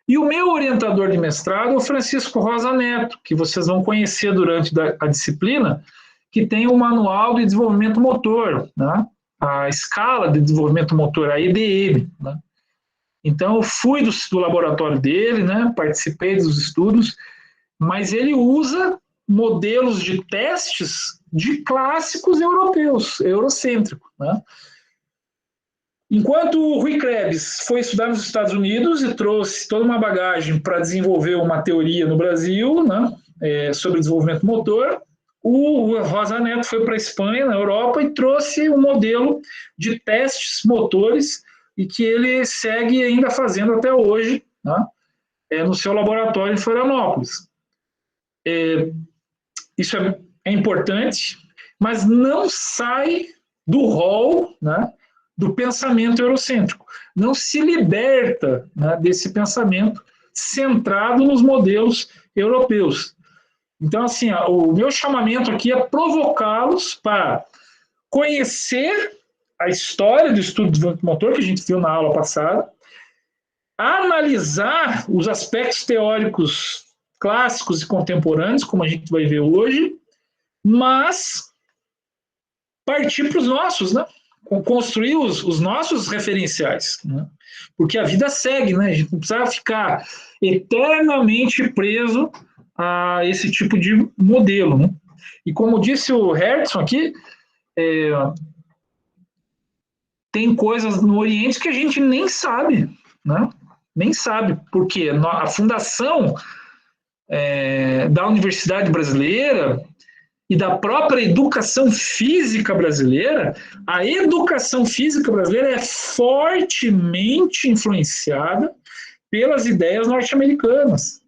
E o meu orientador de mestrado é o Francisco Rosa Neto, que vocês vão conhecer durante a disciplina, que tem o Manual de Desenvolvimento Motor, né? A escala de desenvolvimento motor, a EDM, né? Então, eu fui do laboratório dele, né? Participei dos estudos, mas ele usa modelos de testes de clássicos europeus, eurocêntricos, né? Enquanto o Rui Krebs foi estudar nos Estados Unidos e trouxe toda uma bagagem para desenvolver uma teoria no Brasil, né, sobre desenvolvimento motor, o Rosa Neto foi para a Espanha, na Europa, e trouxe um modelo de testes motores e que ele segue ainda fazendo até hoje, né, no seu laboratório em Florianópolis. Isso é importante, mas não sai do rol, né, do pensamento eurocêntrico. Não se liberta, né, desse pensamento centrado nos modelos europeus. Então, assim, o meu chamamento aqui é provocá-los para conhecer a história do estudo do desenvolvimento motor, que a gente viu na aula passada, analisar os aspectos teóricos clássicos e contemporâneos, como a gente vai ver hoje, mas partir para os nossos, né? Construir os nossos referenciais, né? Porque a vida segue, né? A gente não precisa ficar eternamente preso a esse tipo de modelo, né? E como disse o Hertzson aqui, tem coisas no Oriente que a gente nem sabe, né? Nem sabe, porque a fundação da Universidade Brasileira e da própria educação física brasileira, a educação física brasileira é fortemente influenciada pelas ideias norte-americanas.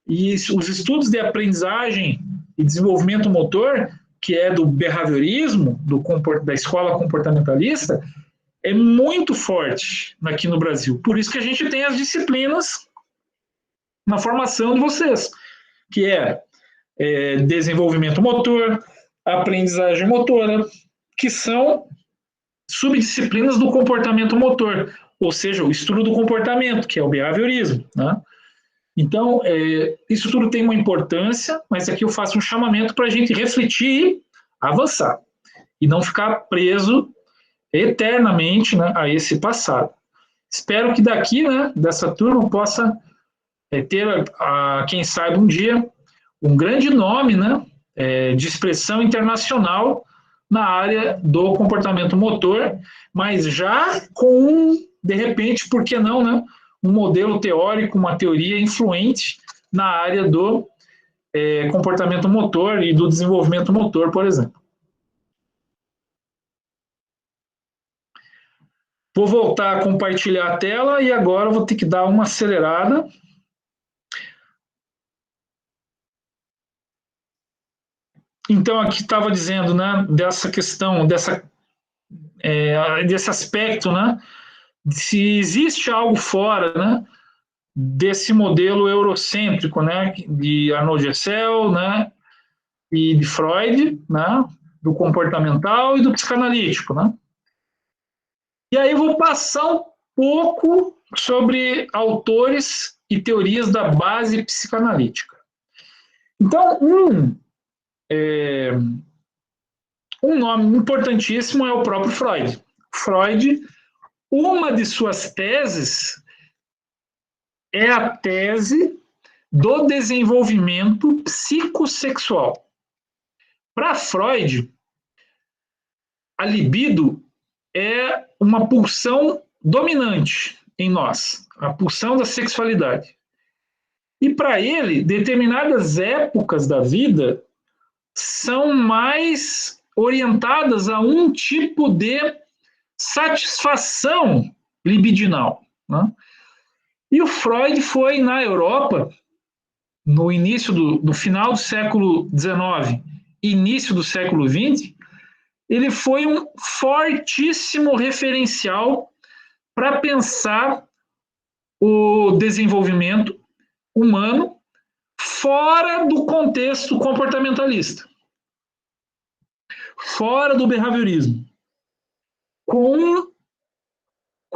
E os estudos de aprendizagem e desenvolvimento motor, que é do behaviorismo, da escola comportamentalista, é muito forte aqui no Brasil. Por isso que a gente tem as disciplinas na formação de vocês, que é desenvolvimento motor, aprendizagem motora, que são subdisciplinas do comportamento motor, ou seja, o estudo do comportamento, que é o behaviorismo, né? Então, isso tudo tem uma importância, mas aqui eu faço um chamamento para a gente refletir e avançar, e não ficar preso eternamente, né, a esse passado. Espero que daqui, né, dessa turma, possa ter, quem sabe um dia, um grande nome, né, de expressão internacional na área do comportamento motor, mas já com, de repente, por que não, né, um modelo teórico, uma teoria influente na área do comportamento motor e do desenvolvimento motor, por exemplo. Vou voltar a compartilhar a tela e agora vou ter que dar uma acelerada. Então, aqui estava dizendo, né, dessa questão, desse aspecto, né, se existe algo fora, né, desse modelo eurocêntrico, né, de Arnold Gessel, né, e de Freud, né, do comportamental e do psicanalítico, né. E aí eu vou passar um pouco sobre autores e teorias da base psicanalítica. Então, um nome importantíssimo é o próprio Freud. Freud, uma de suas teses é a tese do desenvolvimento psicossexual. Para Freud, a libido é uma pulsão dominante em nós, a pulsão da sexualidade. E para ele, determinadas épocas da vida são mais orientadas a um tipo de satisfação libidinal, né? E o Freud foi na Europa, no início do final do século XIX, início do século XX, ele foi um fortíssimo referencial para pensar o desenvolvimento humano fora do contexto comportamentalista, fora do behaviorismo, com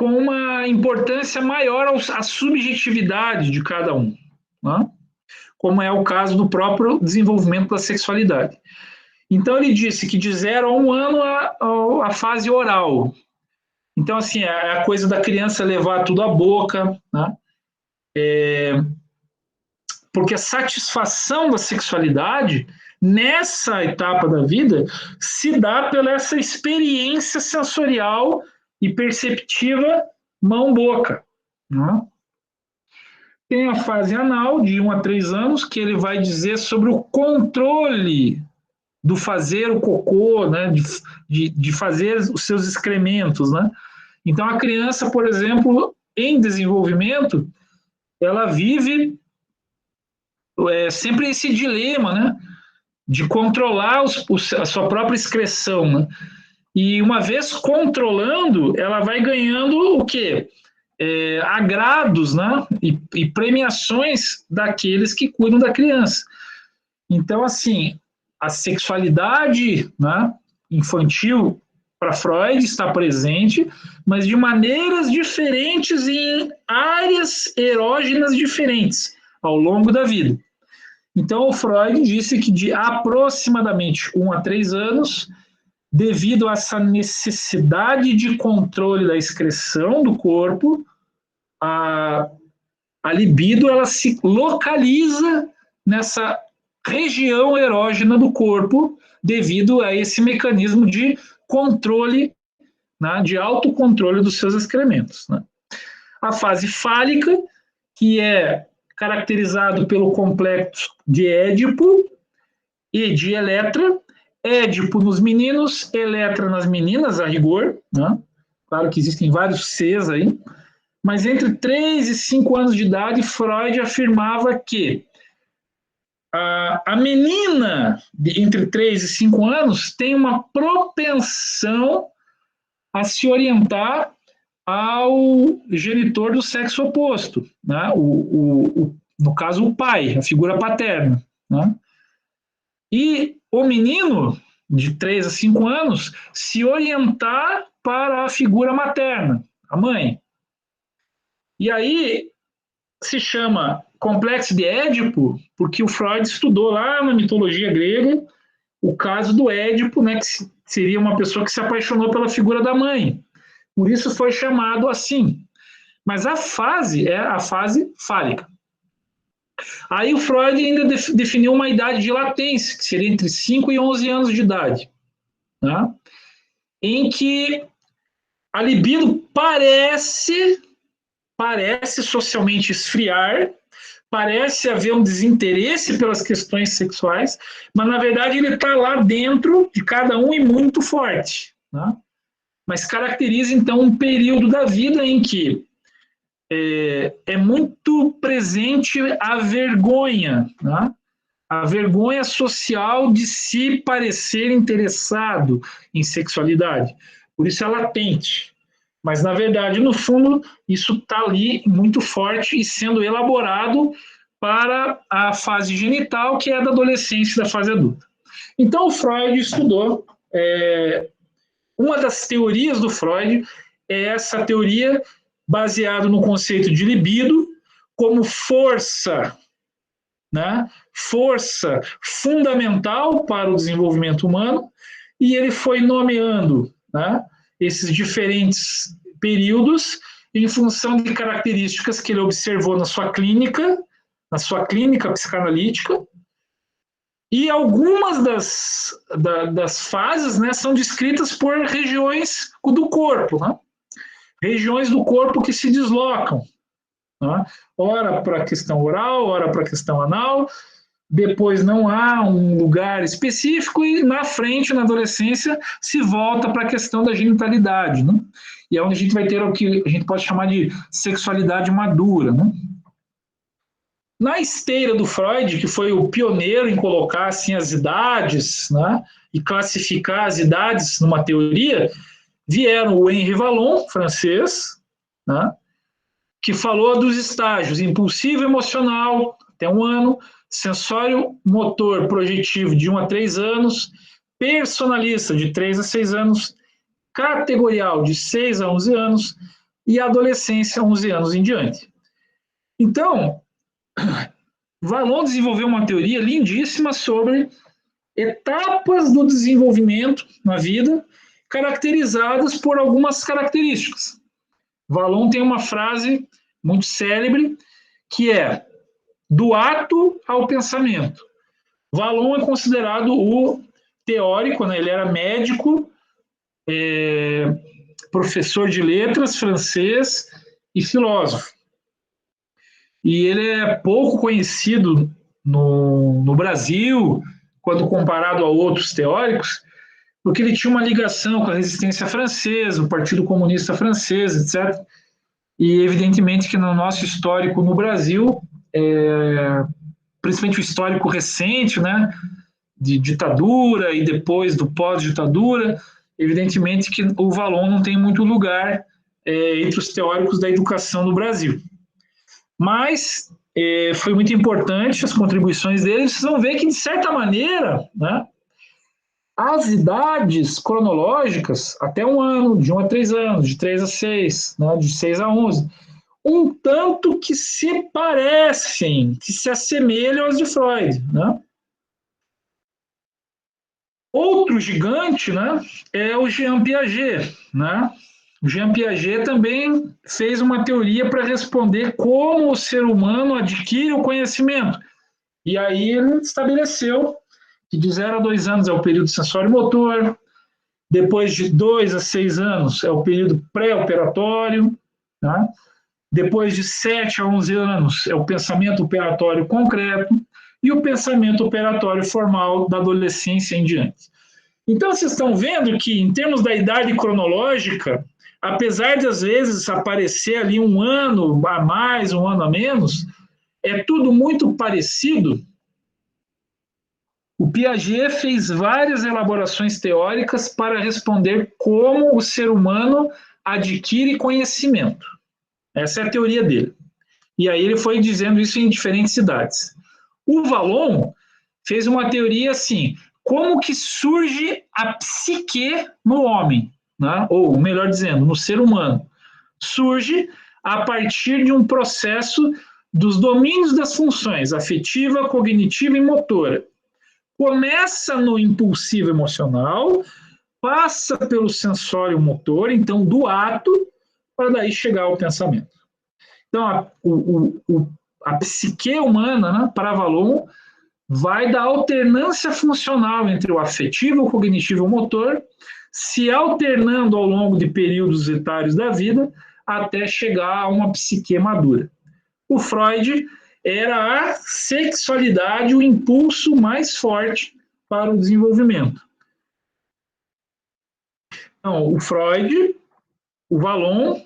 uma importância maior à subjetividade de cada um, né? Como é o caso do próprio desenvolvimento da sexualidade. Então, ele disse que de 0 a 1 ano a fase oral. Então, assim, é a coisa da criança levar tudo à boca, né? Porque a satisfação da sexualidade nessa etapa da vida, se dá pela essa experiência sensorial e perceptiva mão-boca. Né? Tem a fase anal, de 1 a 3 anos, que ele vai dizer sobre o controle do fazer o cocô, né? de fazer os seus excrementos. Né? Então, a criança, por exemplo, em desenvolvimento, ela vive sempre esse dilema, né? De controlar a sua própria excreção. Né? E uma vez controlando, ela vai ganhando o quê? Agrados, né? E premiações daqueles que cuidam da criança. Então, assim, a sexualidade, né, infantil, para Freud, está presente, mas de maneiras diferentes em áreas erógenas diferentes ao longo da vida. Então, o Freud disse que de aproximadamente 1 a 3 anos, devido a essa necessidade de controle da excreção do corpo, a libido ela se localiza nessa região erógena do corpo devido a esse mecanismo de controle, né, de autocontrole dos seus excrementos. Né? A fase fálica, que é caracterizado pelo complexo de Édipo e de Eletra, Édipo nos meninos, Eletra nas meninas, a rigor, né? Claro que existem vários Cs aí, mas entre 3 e 5 anos de idade, Freud afirmava que a menina entre 3 e 5 anos tem uma propensão a se orientar ao genitor do sexo oposto, né? No caso, o pai, a figura paterna. Né? E o menino, de 3 a 5 anos, se orientar para a figura materna, a mãe. E aí se chama complexo de Édipo, porque o Freud estudou lá na mitologia grega o caso do Édipo, né, que seria uma pessoa que se apaixonou pela figura da mãe. Por isso foi chamado assim. Mas a fase é a fase fálica. Aí o Freud ainda definiu uma idade de latência, que seria entre 5 e 11 anos de idade, né? Em que a libido parece socialmente esfriar, parece haver um desinteresse pelas questões sexuais, mas na verdade ele está lá dentro de cada um e muito forte. Né? Mas caracteriza então um período da vida em que é muito presente a vergonha, né? A vergonha social de se parecer interessado em sexualidade. Por isso é latente. Mas, na verdade, no fundo, isso está ali muito forte e sendo elaborado para a fase genital, que é da adolescência e da fase adulta. Então, o Freud estudou. Uma das teorias do Freud é essa teoria baseada no conceito de libido como força, né? Força fundamental para o desenvolvimento humano, e ele foi nomeando, né, esses diferentes períodos em função de características que ele observou na sua clínica psicanalítica, e algumas das fases, né, são descritas por regiões do corpo, né? Regiões do corpo que se deslocam, né? Ora para a questão oral, ora para a questão anal, depois não há um lugar específico e na frente, na adolescência, se volta para a questão da genitalidade, né? E é onde a gente vai ter o que a gente pode chamar de sexualidade madura, né? Na esteira do Freud, que foi o pioneiro em colocar assim, as idades, né, e classificar as idades numa teoria, vieram o Henri Vallon, francês, né, que falou dos estágios impulsivo emocional, até 1 ano, sensório motor projetivo de 1 a 3 anos, personalista de 3 a 6 anos, categorial de 6 a 11 anos e adolescência 11 anos em diante. Então, Vallon desenvolveu uma teoria lindíssima sobre etapas do desenvolvimento na vida, caracterizadas por algumas características. Vallon tem uma frase muito célebre, que é do ato ao pensamento. Vallon é considerado o teórico, né? Ele era médico, professor de letras, francês e filósofo. E ele é pouco conhecido no Brasil, quando comparado a outros teóricos, porque ele tinha uma ligação com a resistência francesa, o Partido Comunista Francês, etc. E, evidentemente, que no nosso histórico no Brasil, principalmente o histórico recente, né, de ditadura e depois do pós-ditadura, evidentemente que o Vallon não tem muito lugar entre os teóricos da educação no Brasil. Mas foi muito importante as contribuições dele. Vocês vão ver que, de certa maneira, né, as idades cronológicas, até 1 ano, de 1 a 3 anos, de 3 a 6, né, de 6 a 11, um tanto que se parecem, que se assemelham às de Freud, né? Outro gigante, né, é o Jean Piaget, né? O Jean Piaget também fez uma teoria para responder como o ser humano adquire o conhecimento. E aí ele estabeleceu que de 0 a 2 anos é o período sensório-motor, depois de 2 a 6 anos é o período pré-operatório, tá? Depois de 7 a 11 anos é o pensamento operatório concreto e o pensamento operatório formal da adolescência em diante. Então, vocês estão vendo que, em termos da idade cronológica, apesar de, às vezes, aparecer ali 1 ano a mais, 1 ano a menos, é tudo muito parecido. O Piaget fez várias elaborações teóricas para responder como o ser humano adquire conhecimento. Essa é a teoria dele. E aí ele foi dizendo isso em diferentes cidades. O Vallon fez uma teoria assim, como que surge a psique no homem, né? Ou, melhor dizendo, no ser humano. Surge a partir de um processo dos domínios das funções afetiva, cognitiva e motora. Começa no impulsivo emocional, passa pelo sensório motor, então do ato, para daí chegar ao pensamento. Então, a psique humana, né, para Vallon, vai da alternância funcional entre o afetivo, o cognitivo e o motor, se alternando ao longo de períodos etários da vida, até chegar a uma psique madura. O Freud era a sexualidade o impulso mais forte para o desenvolvimento. Então, o Freud, o Vallon,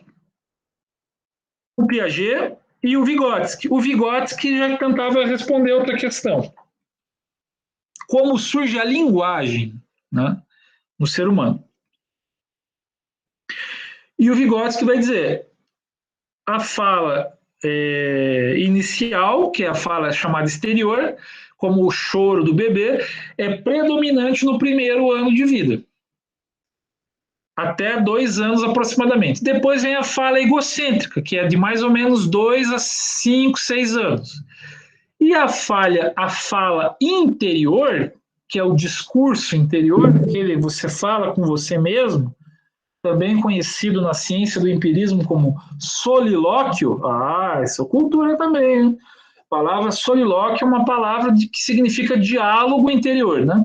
o Piaget e o Vygotsky. O Vygotsky já tentava responder outra questão. Como surge a linguagem, né, no ser humano? E o Vygotsky vai dizer, a fala inicial, que é a fala chamada exterior, como o choro do bebê, é predominante no primeiro ano de vida. Até 2 anos aproximadamente. Depois vem a fala egocêntrica, que é de mais ou menos 2 a 5, 6 anos. E a fala interior, que é o discurso interior, aquele você fala com você mesmo, também conhecido na ciência do empirismo como solilóquio. Isso é cultura também, hein? A palavra solilóquio é uma palavra que significa diálogo interior, né?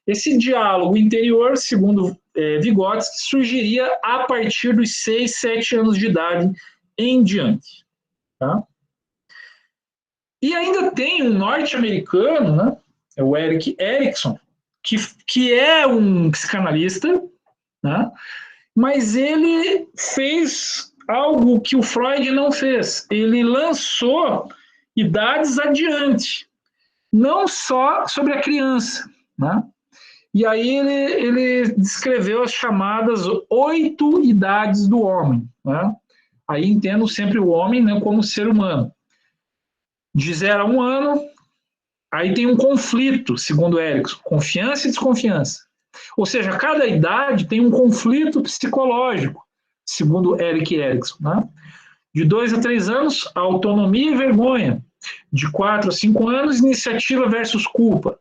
Esse diálogo interior, segundo Vygotsky, surgiria a partir dos 6, 7 anos de idade em diante. Tá? E ainda tem um norte-americano, né, o Erik Erikson, que é um psicanalista, né, mas ele fez algo que o Freud não fez. Ele lançou idades adiante, não só sobre a criança, né? E aí ele descreveu as chamadas 8 idades do homem, né? Aí entendo sempre o homem, né, como ser humano. De 0 a 1 ano, aí tem um conflito, segundo Erikson, confiança e desconfiança. Ou seja, cada idade tem um conflito psicológico, segundo Erik Erikson, né? De 2 a 3 anos, autonomia e vergonha. De 4 a 5 anos, iniciativa versus culpa.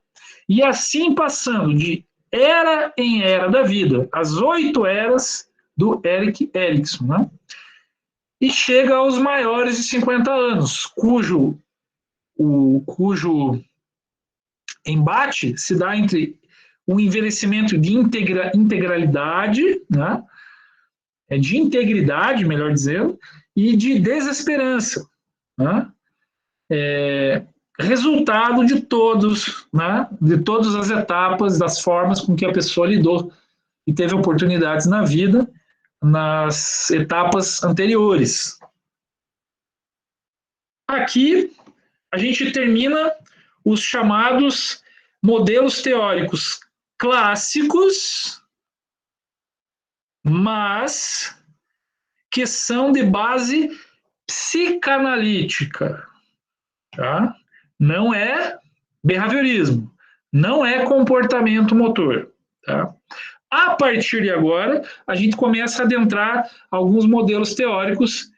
E assim passando de era em era da vida, as 8 eras do Erik Erikson, né? E chega aos maiores de 50 anos, cujo embate se dá entre um envelhecimento de integralidade, né? De integridade, melhor dizendo, e de desesperança, né? Resultado de todos, né? De todas as etapas, das formas com que a pessoa lidou e teve oportunidades na vida nas etapas anteriores. Aqui a gente termina os chamados modelos teóricos clássicos, mas que são de base psicanalítica, tá? Não é behaviorismo, não é comportamento motor, tá? A partir de agora, a gente começa a adentrar alguns modelos teóricos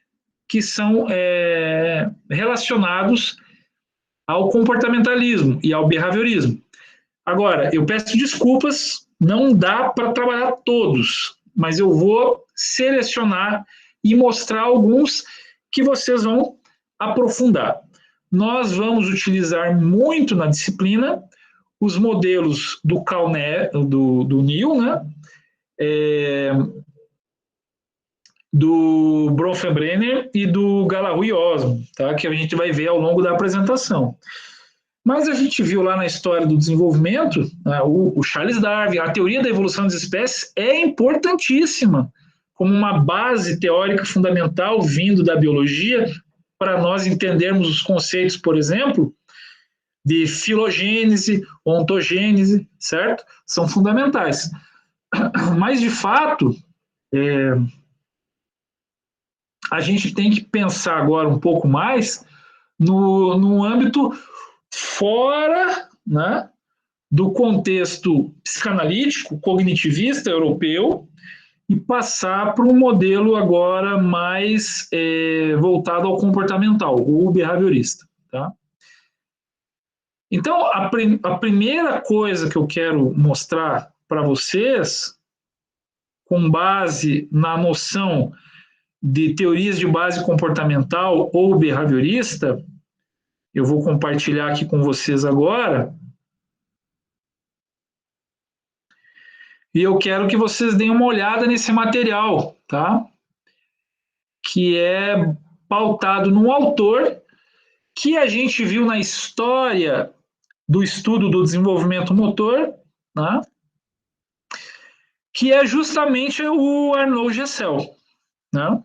que são relacionados ao comportamentalismo e ao behaviorismo. Agora, eu peço desculpas, não dá para trabalhar todos, mas eu vou selecionar e mostrar alguns que vocês vão aprofundar. Nós vamos utilizar muito na disciplina os modelos do Neil, né? Do Bronfenbrenner e do Gallagher e Osmond, tá? Que a gente vai ver ao longo da apresentação. Mas a gente viu lá na história do desenvolvimento, né, o Charles Darwin, a teoria da evolução das espécies é importantíssima como uma base teórica fundamental vindo da biologia para nós entendermos os conceitos, por exemplo, de filogênese, ontogênese, certo? São fundamentais. Mas, de fato, a gente tem que pensar agora um pouco mais no âmbito fora, né, do contexto psicanalítico, cognitivista europeu, e passar para um modelo agora mais voltado ao comportamental, ou behaviorista. Tá? Então, a primeira coisa que eu quero mostrar para vocês, com base na noção de teorias de base comportamental ou behaviorista, eu vou compartilhar aqui com vocês agora. E eu quero que vocês deem uma olhada nesse material, tá? Que é pautado num autor que a gente viu na história do estudo do desenvolvimento motor, né? Que é justamente o Arnold Gesell, né?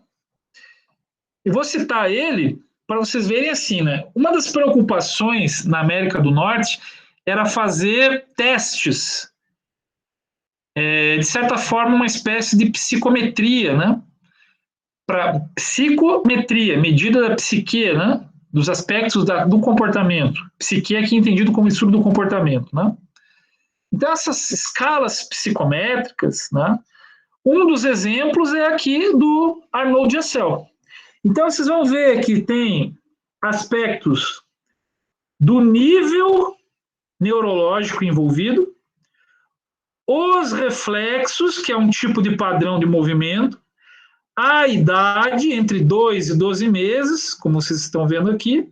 Eu vou citar ele para vocês verem assim, né? Uma das preocupações na América do Norte era fazer testes, de certa forma, uma espécie de psicometria, né? Para psicometria, medida da psique, né? Dos aspectos do comportamento. Psique é aqui entendido como estudo do comportamento, né? Então, essas escalas psicométricas, né? Um dos exemplos é aqui do Arnold Gesell. Então, vocês vão ver que tem aspectos do nível neurológico envolvido, os reflexos, que é um tipo de padrão de movimento, a idade, entre 2 e 12 meses, como vocês estão vendo aqui,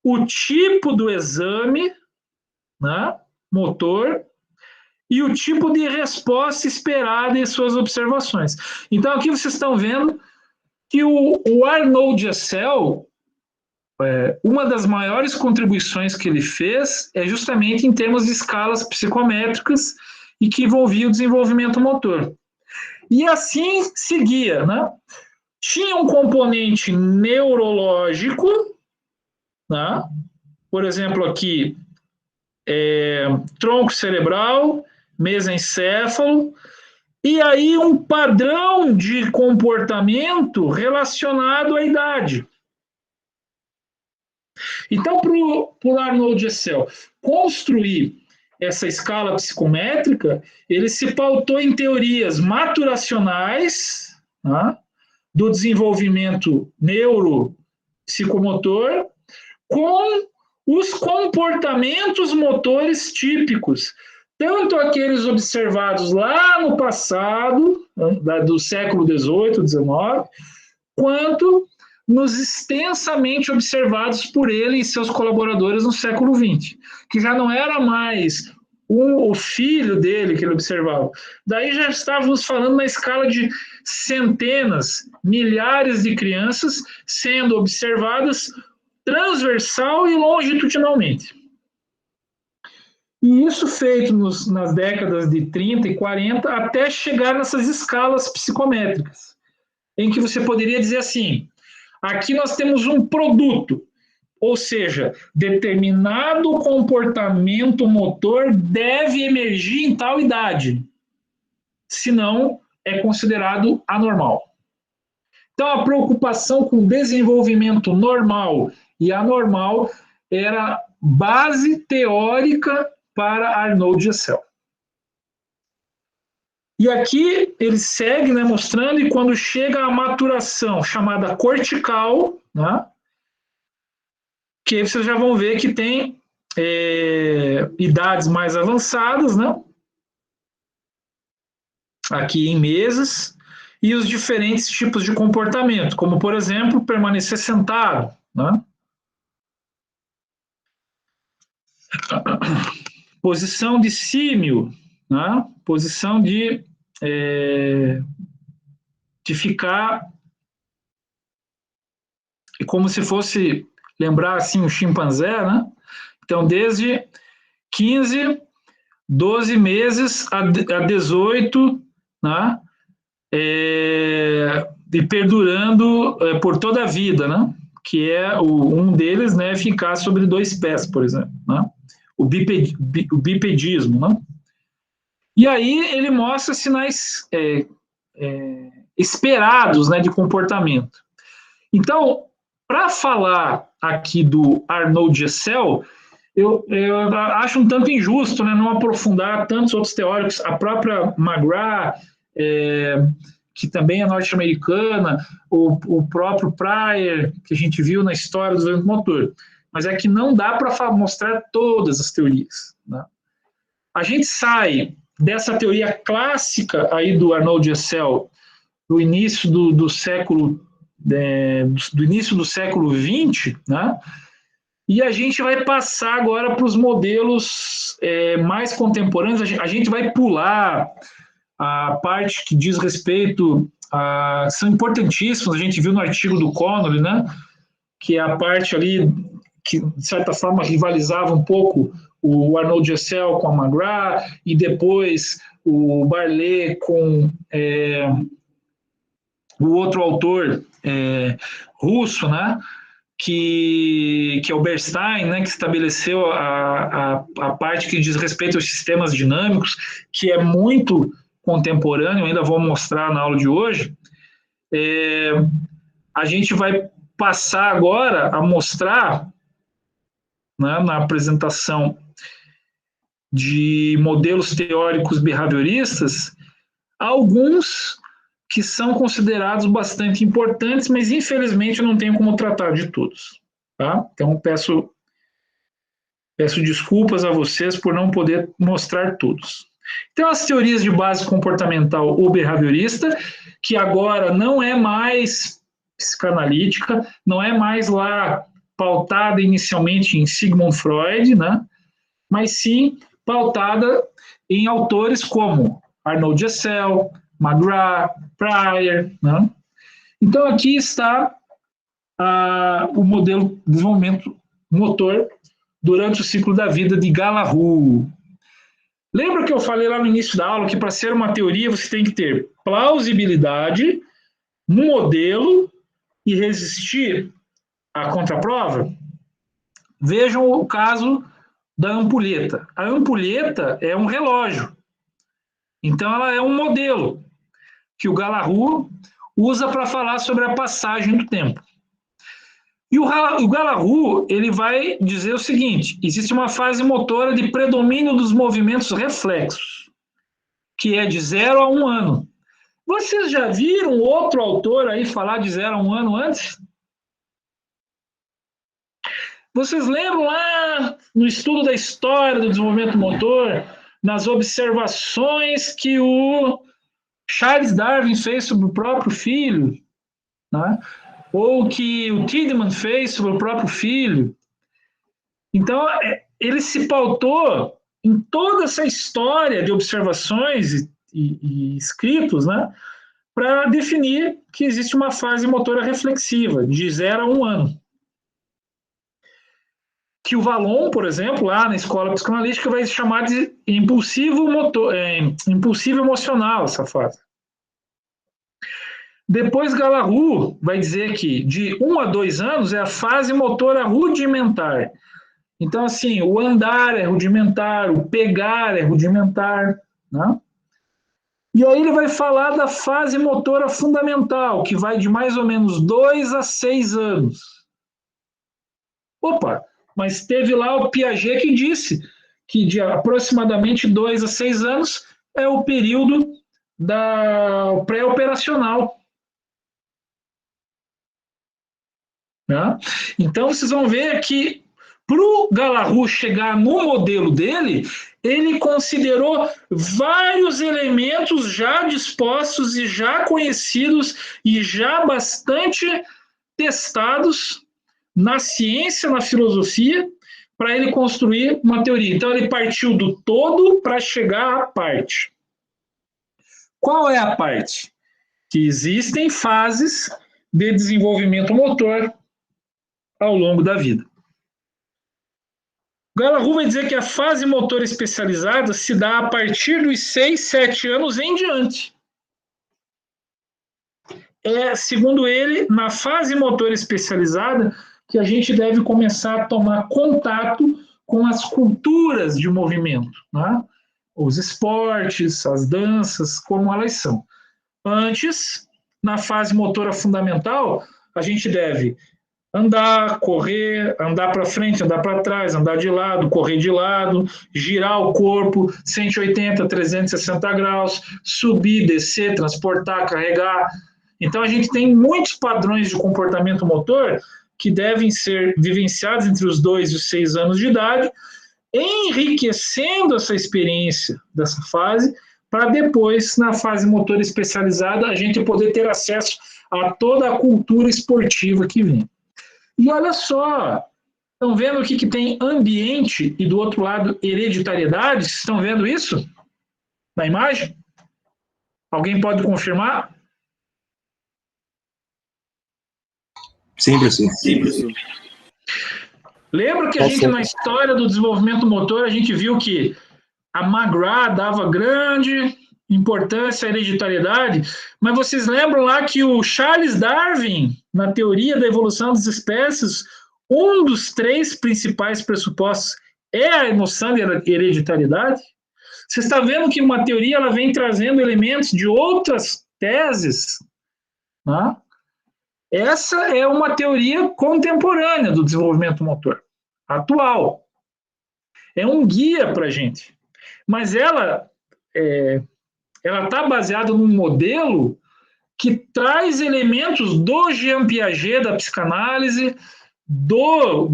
o tipo do exame, né, motor, e o tipo de resposta esperada em suas observações. Então, aqui vocês estão vendo que o Arnold Gesell, uma das maiores contribuições que ele fez é justamente em termos de escalas psicométricas e que envolvia o desenvolvimento motor. E assim seguia, né? Tinha um componente neurológico, né? Por exemplo, aqui, tronco cerebral, mesencéfalo, e aí um padrão de comportamento relacionado à idade. Então, para o Arnold Gesell construir essa escala psicométrica, ele se pautou em teorias maturacionais, né, do desenvolvimento neuropsicomotor, com os comportamentos motores típicos, tanto aqueles observados lá no passado, do século XVIII, XIX, quanto nos extensamente observados por ele e seus colaboradores no século XX, que já não era mais o filho dele que ele observava. Daí já estávamos falando na escala de centenas, milhares de crianças sendo observadas transversal e longitudinalmente. E isso feito nas décadas de 30 e 40 até chegar nessas escalas psicométricas, em que você poderia dizer assim, aqui nós temos um produto, ou seja, determinado comportamento motor deve emergir em tal idade, senão é considerado anormal. Então, a preocupação com o desenvolvimento normal e anormal era base teórica para Arnold Gesell. E aqui ele segue, né, mostrando, e quando chega a maturação chamada cortical, né, que vocês já vão ver que tem idades mais avançadas, né, aqui em meses, e os diferentes tipos de comportamento, como, por exemplo, permanecer sentado, né, posição de símio, né, posição de ficar como se fosse, lembrar assim, o chimpanzé, né? Então, desde 15, 12 meses a 18, né? E perdurando por toda a vida, né? Que é um deles, né? Ficar sobre 2 pés, por exemplo, né? O bipedismo, né? E aí ele mostra sinais esperados, né, de comportamento. Então, para falar aqui do Arnold Gesell, eu acho um tanto injusto, né, não aprofundar tantos outros teóricos, a própria McGrath, que também é norte-americana, o próprio Pryor, que a gente viu na história do desenvolvimento motor. Mas é que não dá para mostrar todas as teorias, né? A gente sai dessa teoria clássica aí do Arnold Gesell, do início do século XX, né? E a gente vai passar agora para os modelos mais contemporâneos. A gente vai pular a parte que diz respeito são importantíssimos, a gente viu no artigo do Connolly, né? Que é a parte ali que, de certa forma, rivalizava um pouco o Arnold Gesell com a McGrath, e depois o Barlet com o outro autor russo, né, que é o Bernstein, né, que estabeleceu a parte que diz respeito aos sistemas dinâmicos, que é muito contemporâneo, ainda vou mostrar na aula de hoje. A gente vai passar agora a mostrar, né, na apresentação de modelos teóricos behavioristas, alguns que são considerados bastante importantes, mas infelizmente eu não tenho como tratar de todos, tá? Então peço desculpas a vocês por não poder mostrar todos. Então as teorias de base comportamental ou behaviorista, que agora não é mais psicanalítica, não é mais lá pautada inicialmente em Sigmund Freud, né? Mas sim pautada em autores como Arnold Gesell, McGrath, Pryor, né? Então aqui está o modelo de desenvolvimento motor durante o ciclo da vida de Gallagher. Lembra que eu falei lá no início da aula que para ser uma teoria você tem que ter plausibilidade no modelo e resistir à contraprova? Vejam o caso da ampulheta. A ampulheta é um relógio. Então ela é um modelo que o Gallagher usa para falar sobre a passagem do tempo. E o Gallagher, ele vai dizer o seguinte: existe uma fase motora de predomínio dos movimentos reflexos, que é de 0 a 1 ano. Vocês já viram outro autor aí falar de 0 a 1 ano antes? Vocês lembram lá no estudo da história do desenvolvimento motor, nas observações que o Charles Darwin fez sobre o próprio filho, né? ou que o Tiedemann fez sobre o próprio filho. Então, ele se pautou em toda essa história de observações e escritos, né, para definir que existe uma fase motora reflexiva, de 0 a 1 ano. Que o Vallon, por exemplo, lá na escola psicanalítica, vai chamar de impulsivo emocional, essa fase. Depois, Galahu vai dizer que de 1 a 2 anos é a fase motora rudimentar. Então, assim, o andar é rudimentar, o pegar é rudimentar, né? E aí ele vai falar da fase motora fundamental, que vai de mais ou menos 2 a 6 anos. Opa, mas teve lá o Piaget que disse que de aproximadamente 2 a 6 anos é o período da pré-operacional. Né? Então, vocês vão ver que para o Galahu chegar no modelo dele, ele considerou vários elementos já dispostos e já conhecidos e já bastante testados na ciência, na filosofia, para ele construir uma teoria. Então, ele partiu do todo para chegar à parte. Qual é a parte? Que existem fases de desenvolvimento motor ao longo da vida. Galahu vai dizer que a fase motora especializada se dá a partir dos 6, 7 anos em diante. É, segundo ele, na fase motora especializada, que a gente deve começar a tomar contato com as culturas de movimento, né? Os esportes, as danças, como elas são. Antes, na fase motora fundamental, a gente deve andar, correr, andar para frente, andar para trás, andar de lado, correr de lado, girar o corpo 180, 360 graus, subir, descer, transportar, carregar. Então, a gente tem muitos padrões de comportamento motor que devem ser vivenciados entre os 2 e os 6 anos de idade, enriquecendo essa experiência dessa fase, para depois, na fase motor especializada, a gente poder ter acesso a toda a cultura esportiva que vem. E olha só, estão vendo aqui que tem ambiente e do outro lado hereditariedade? Estão vendo isso na imagem? Alguém pode confirmar? Sim, professor. Sim, professor. Lembra que a gente, na história do desenvolvimento motor, a gente viu que a McGrath dava grande importância à hereditariedade, mas vocês lembram lá que o Charles Darwin, na teoria da evolução das espécies, um dos 3 principais pressupostos é a noção de hereditariedade? Você está vendo que uma teoria ela vem trazendo elementos de outras teses, né? Essa é uma teoria contemporânea do desenvolvimento motor, atual. É um guia para a gente. Mas ela está baseada num modelo que traz elementos do Jean Piaget da psicanálise, do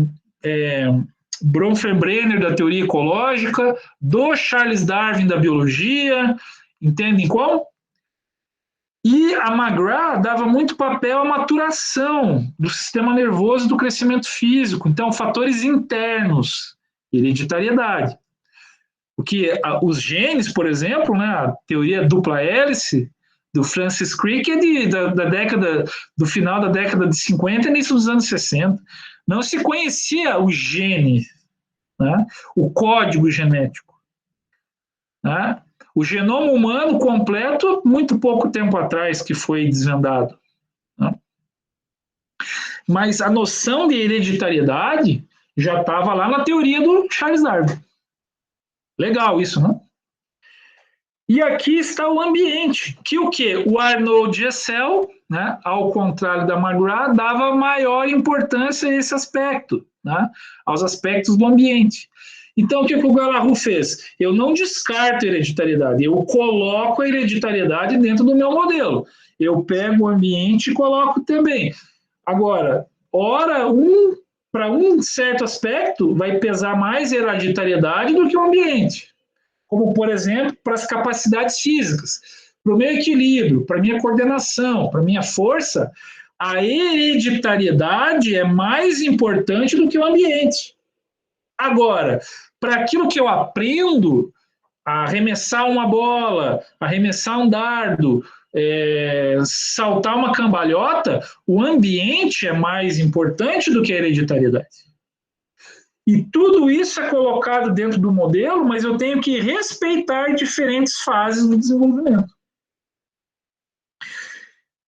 Bronfenbrenner da teoria ecológica, do Charles Darwin da biologia, entendem qual? E a McGrath dava muito papel à maturação do sistema nervoso e do crescimento físico, então fatores internos, hereditariedade. Porque os genes, por exemplo, né, a teoria dupla hélice do Francis Crick é do final da década de 50 e início dos anos 60. Não se conhecia o gene, né, o código genético. Né? O genoma humano completo, muito pouco tempo atrás que foi desvendado. Né? Mas a noção de hereditariedade já estava lá na teoria do Charles Darwin. Legal isso, né? E aqui está o ambiente, que o quê? O Arnold Gesell, né, ao contrário da McGrath, dava maior importância a esse aspecto, né, aos aspectos do ambiente. Então, o que o Galahu fez? Eu não descarto a hereditariedade, eu coloco a hereditariedade dentro do meu modelo. Eu pego o ambiente e coloco também. Agora, para um certo aspecto, vai pesar mais a hereditariedade do que o ambiente. Como, por exemplo, para as capacidades físicas, para o meu equilíbrio, para a minha coordenação, para a minha força, a hereditariedade é mais importante do que o ambiente. Agora, para aquilo que eu aprendo, arremessar uma bola, arremessar um dardo, saltar uma cambalhota, o ambiente é mais importante do que a hereditariedade. E tudo isso é colocado dentro do modelo, mas eu tenho que respeitar diferentes fases do desenvolvimento.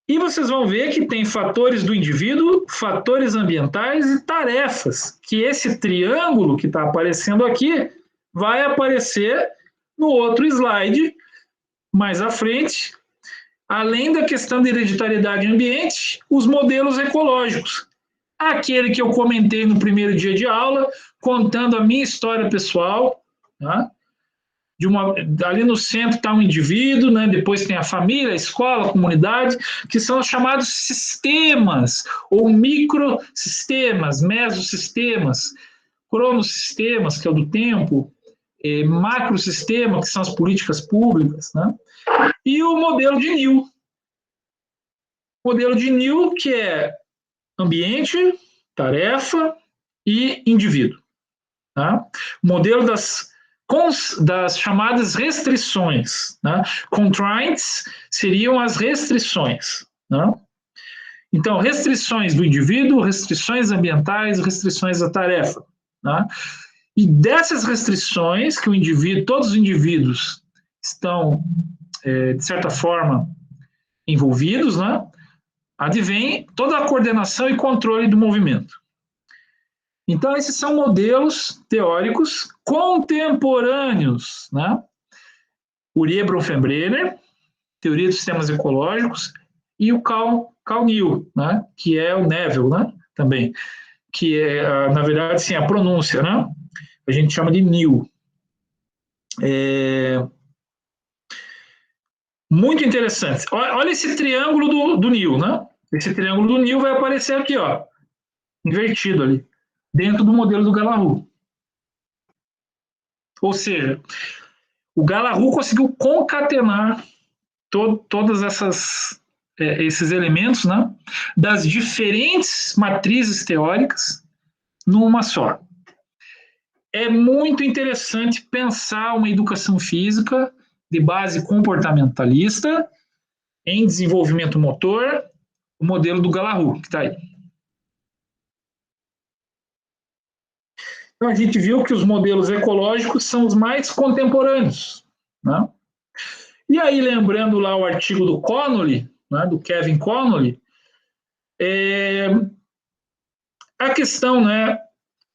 E vocês vão ver que tem fatores do indivíduo, fatores ambientais e tarefas, que esse triângulo que está aparecendo aqui vai aparecer no outro slide, mais à frente, além da questão de hereditariedade e ambiente, os modelos ecológicos. Aquele que eu comentei no primeiro dia de aula, contando a minha história pessoal, tá? Ali no centro está um indivíduo, né? Depois tem a família, a escola, a comunidade, que são os chamados sistemas, ou microsistemas, mesosistemas, cronossistemas, que é o do tempo, macrosistema, que são as políticas públicas, né? E o modelo de New. O modelo de New, que é ambiente, tarefa e indivíduo. Tá? O modelo das chamadas restrições. Né? Constraints seriam as restrições. Né? Então, restrições do indivíduo, restrições ambientais, restrições da tarefa. Né? E dessas restrições que todos os indivíduos estão, de certa forma, envolvidos, né? Advém toda a coordenação e controle do movimento. Então, esses são modelos teóricos contemporâneos, né? Urier Bronfenbrenner, Teoria dos Sistemas Ecológicos, e o Carl New, né? Que é o Neville, né? Também, que é, na verdade, sim, a pronúncia, né? A gente chama de New. Muito interessante. Olha esse triângulo do New, né? Esse triângulo do New vai aparecer aqui, ó, invertido ali, dentro do modelo do Galahu. Ou seja, o Galahu conseguiu concatenar todos esses elementos, né, das diferentes matrizes teóricas numa só. É muito interessante pensar uma educação física de base comportamentalista em desenvolvimento motor, o modelo do Galahu, que está aí. Então, a gente viu que os modelos ecológicos são os mais contemporâneos. Né? E aí, lembrando lá o artigo do Connolly, né, do Kevin Connolly, a questão, né,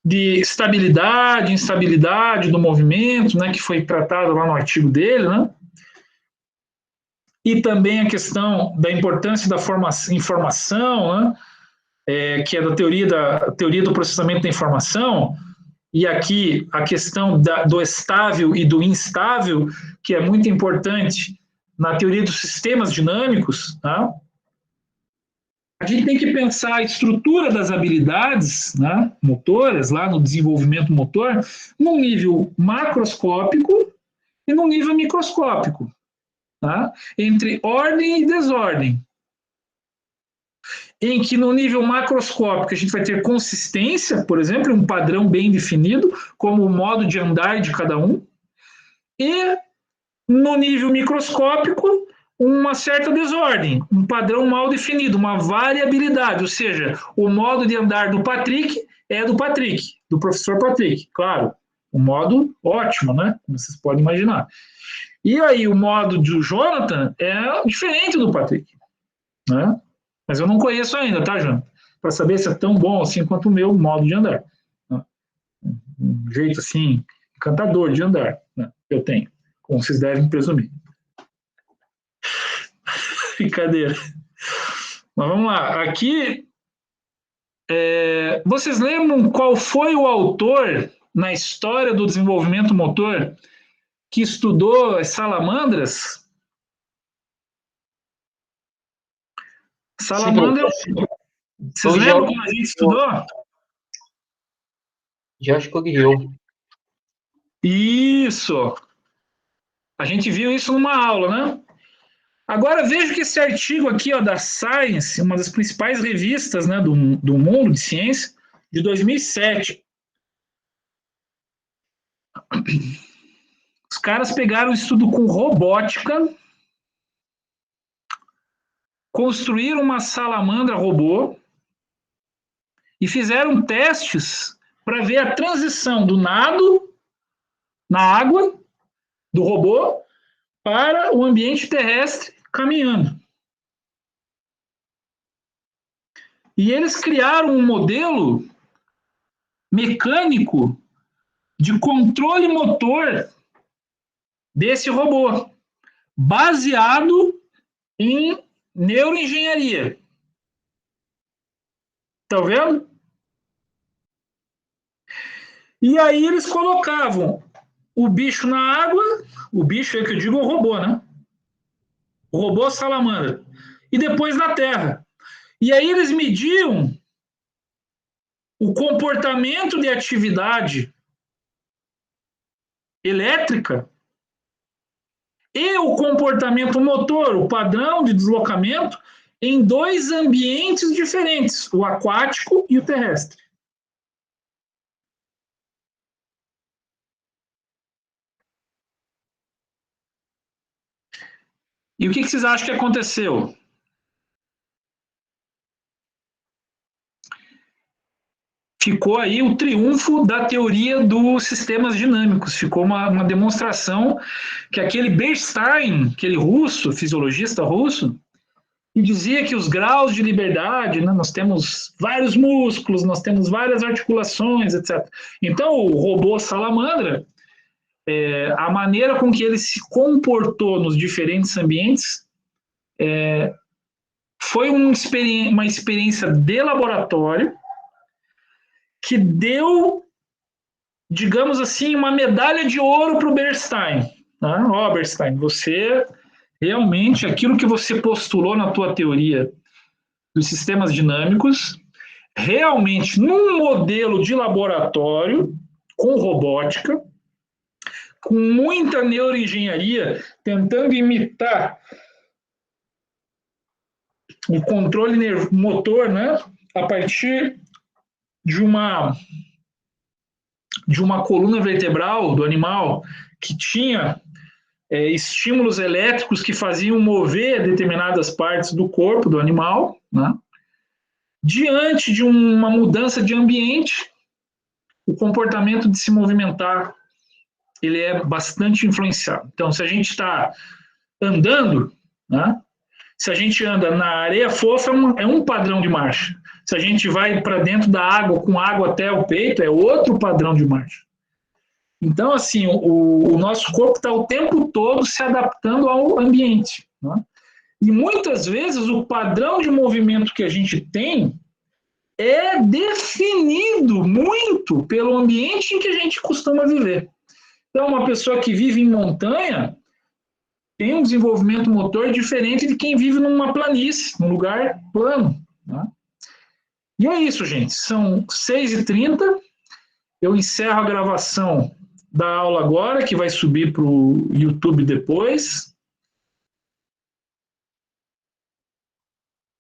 de estabilidade, instabilidade do movimento, né, que foi tratado lá no artigo dele, né? E também a questão da importância da informação, né, que é da teoria do processamento da informação, e aqui a questão do estável e do instável, que é muito importante na teoria dos sistemas dinâmicos, tá? A gente tem que pensar a estrutura das habilidades, né, motoras, lá no desenvolvimento motor, num nível macroscópico e num nível microscópico, tá? Entre ordem e desordem. Em que no nível macroscópico a gente vai ter consistência, por exemplo, um padrão bem definido, como o modo de andar de cada um, e no nível microscópico uma certa desordem, um padrão mal definido, uma variabilidade, ou seja, o modo de andar do Patrick é do Patrick, do professor Patrick, claro, um modo ótimo, né? Como vocês podem imaginar. E aí o modo do Jonathan é diferente do Patrick, né? Mas eu não conheço ainda, tá, Jonathan? Para saber se é tão bom assim quanto o meu modo de andar. Um jeito assim, encantador de andar, né, que eu tenho, como vocês devem presumir. Brincadeira. Mas vamos lá. Aqui, vocês lembram qual foi o autor na história do desenvolvimento motor que estudou as salamandras? Salamandra. Vocês lembram como a gente estudou? George Coghill. Isso. A gente viu isso numa aula, né? Agora veja que esse artigo aqui, ó, da Science, uma das principais revistas, né, do mundo de ciência, de 2007. Os caras pegaram um estudo com robótica, construíram uma salamandra robô e fizeram testes para ver a transição do nado na água do robô para o ambiente terrestre caminhando. E eles criaram um modelo mecânico de controle motor desse robô, baseado em neuroengenharia. Tá vendo? E aí eles colocavam o bicho na água, o bicho é que eu digo o robô, né? O robô salamandra. E depois na terra. E aí eles mediam o comportamento de atividade elétrica e o comportamento motor, o padrão de deslocamento, em dois ambientes diferentes, o aquático e o terrestre. E o que vocês acham que aconteceu? Ficou aí o triunfo da teoria dos sistemas dinâmicos. Ficou uma demonstração que aquele Bernstein, aquele russo, fisiologista russo, que dizia que os graus de liberdade, né, nós temos vários músculos, nós temos várias articulações, etc. Então, o robô salamandra, a maneira com que ele se comportou nos diferentes ambientes foi uma experiência de laboratório que deu, digamos assim, uma medalha de ouro para o Bernstein. Né? Ó, Bernstein, você realmente, aquilo que você postulou na tua teoria dos sistemas dinâmicos, realmente, num modelo de laboratório, com robótica, com muita neuroengenharia, tentando imitar o controle motor, né, a partir de uma coluna vertebral do animal que tinha estímulos elétricos que faziam mover determinadas partes do corpo do animal, né? Diante de uma mudança de ambiente, o comportamento de se movimentar ele é bastante influenciado. Então, se a gente está andando, né? Se a gente anda na areia fofa, é um padrão de marcha. Se a gente vai para dentro da água, com água até o peito, é outro padrão de marcha. Então, assim, o nosso corpo está o tempo todo se adaptando ao ambiente. Né? E muitas vezes o padrão de movimento que a gente tem é definido muito pelo ambiente em que a gente costuma viver. Então, uma pessoa que vive em montanha tem um desenvolvimento motor diferente de quem vive numa planície, num lugar plano. Né? E é isso, gente. São 6h30. Eu encerro a gravação da aula agora, que vai subir para o YouTube depois.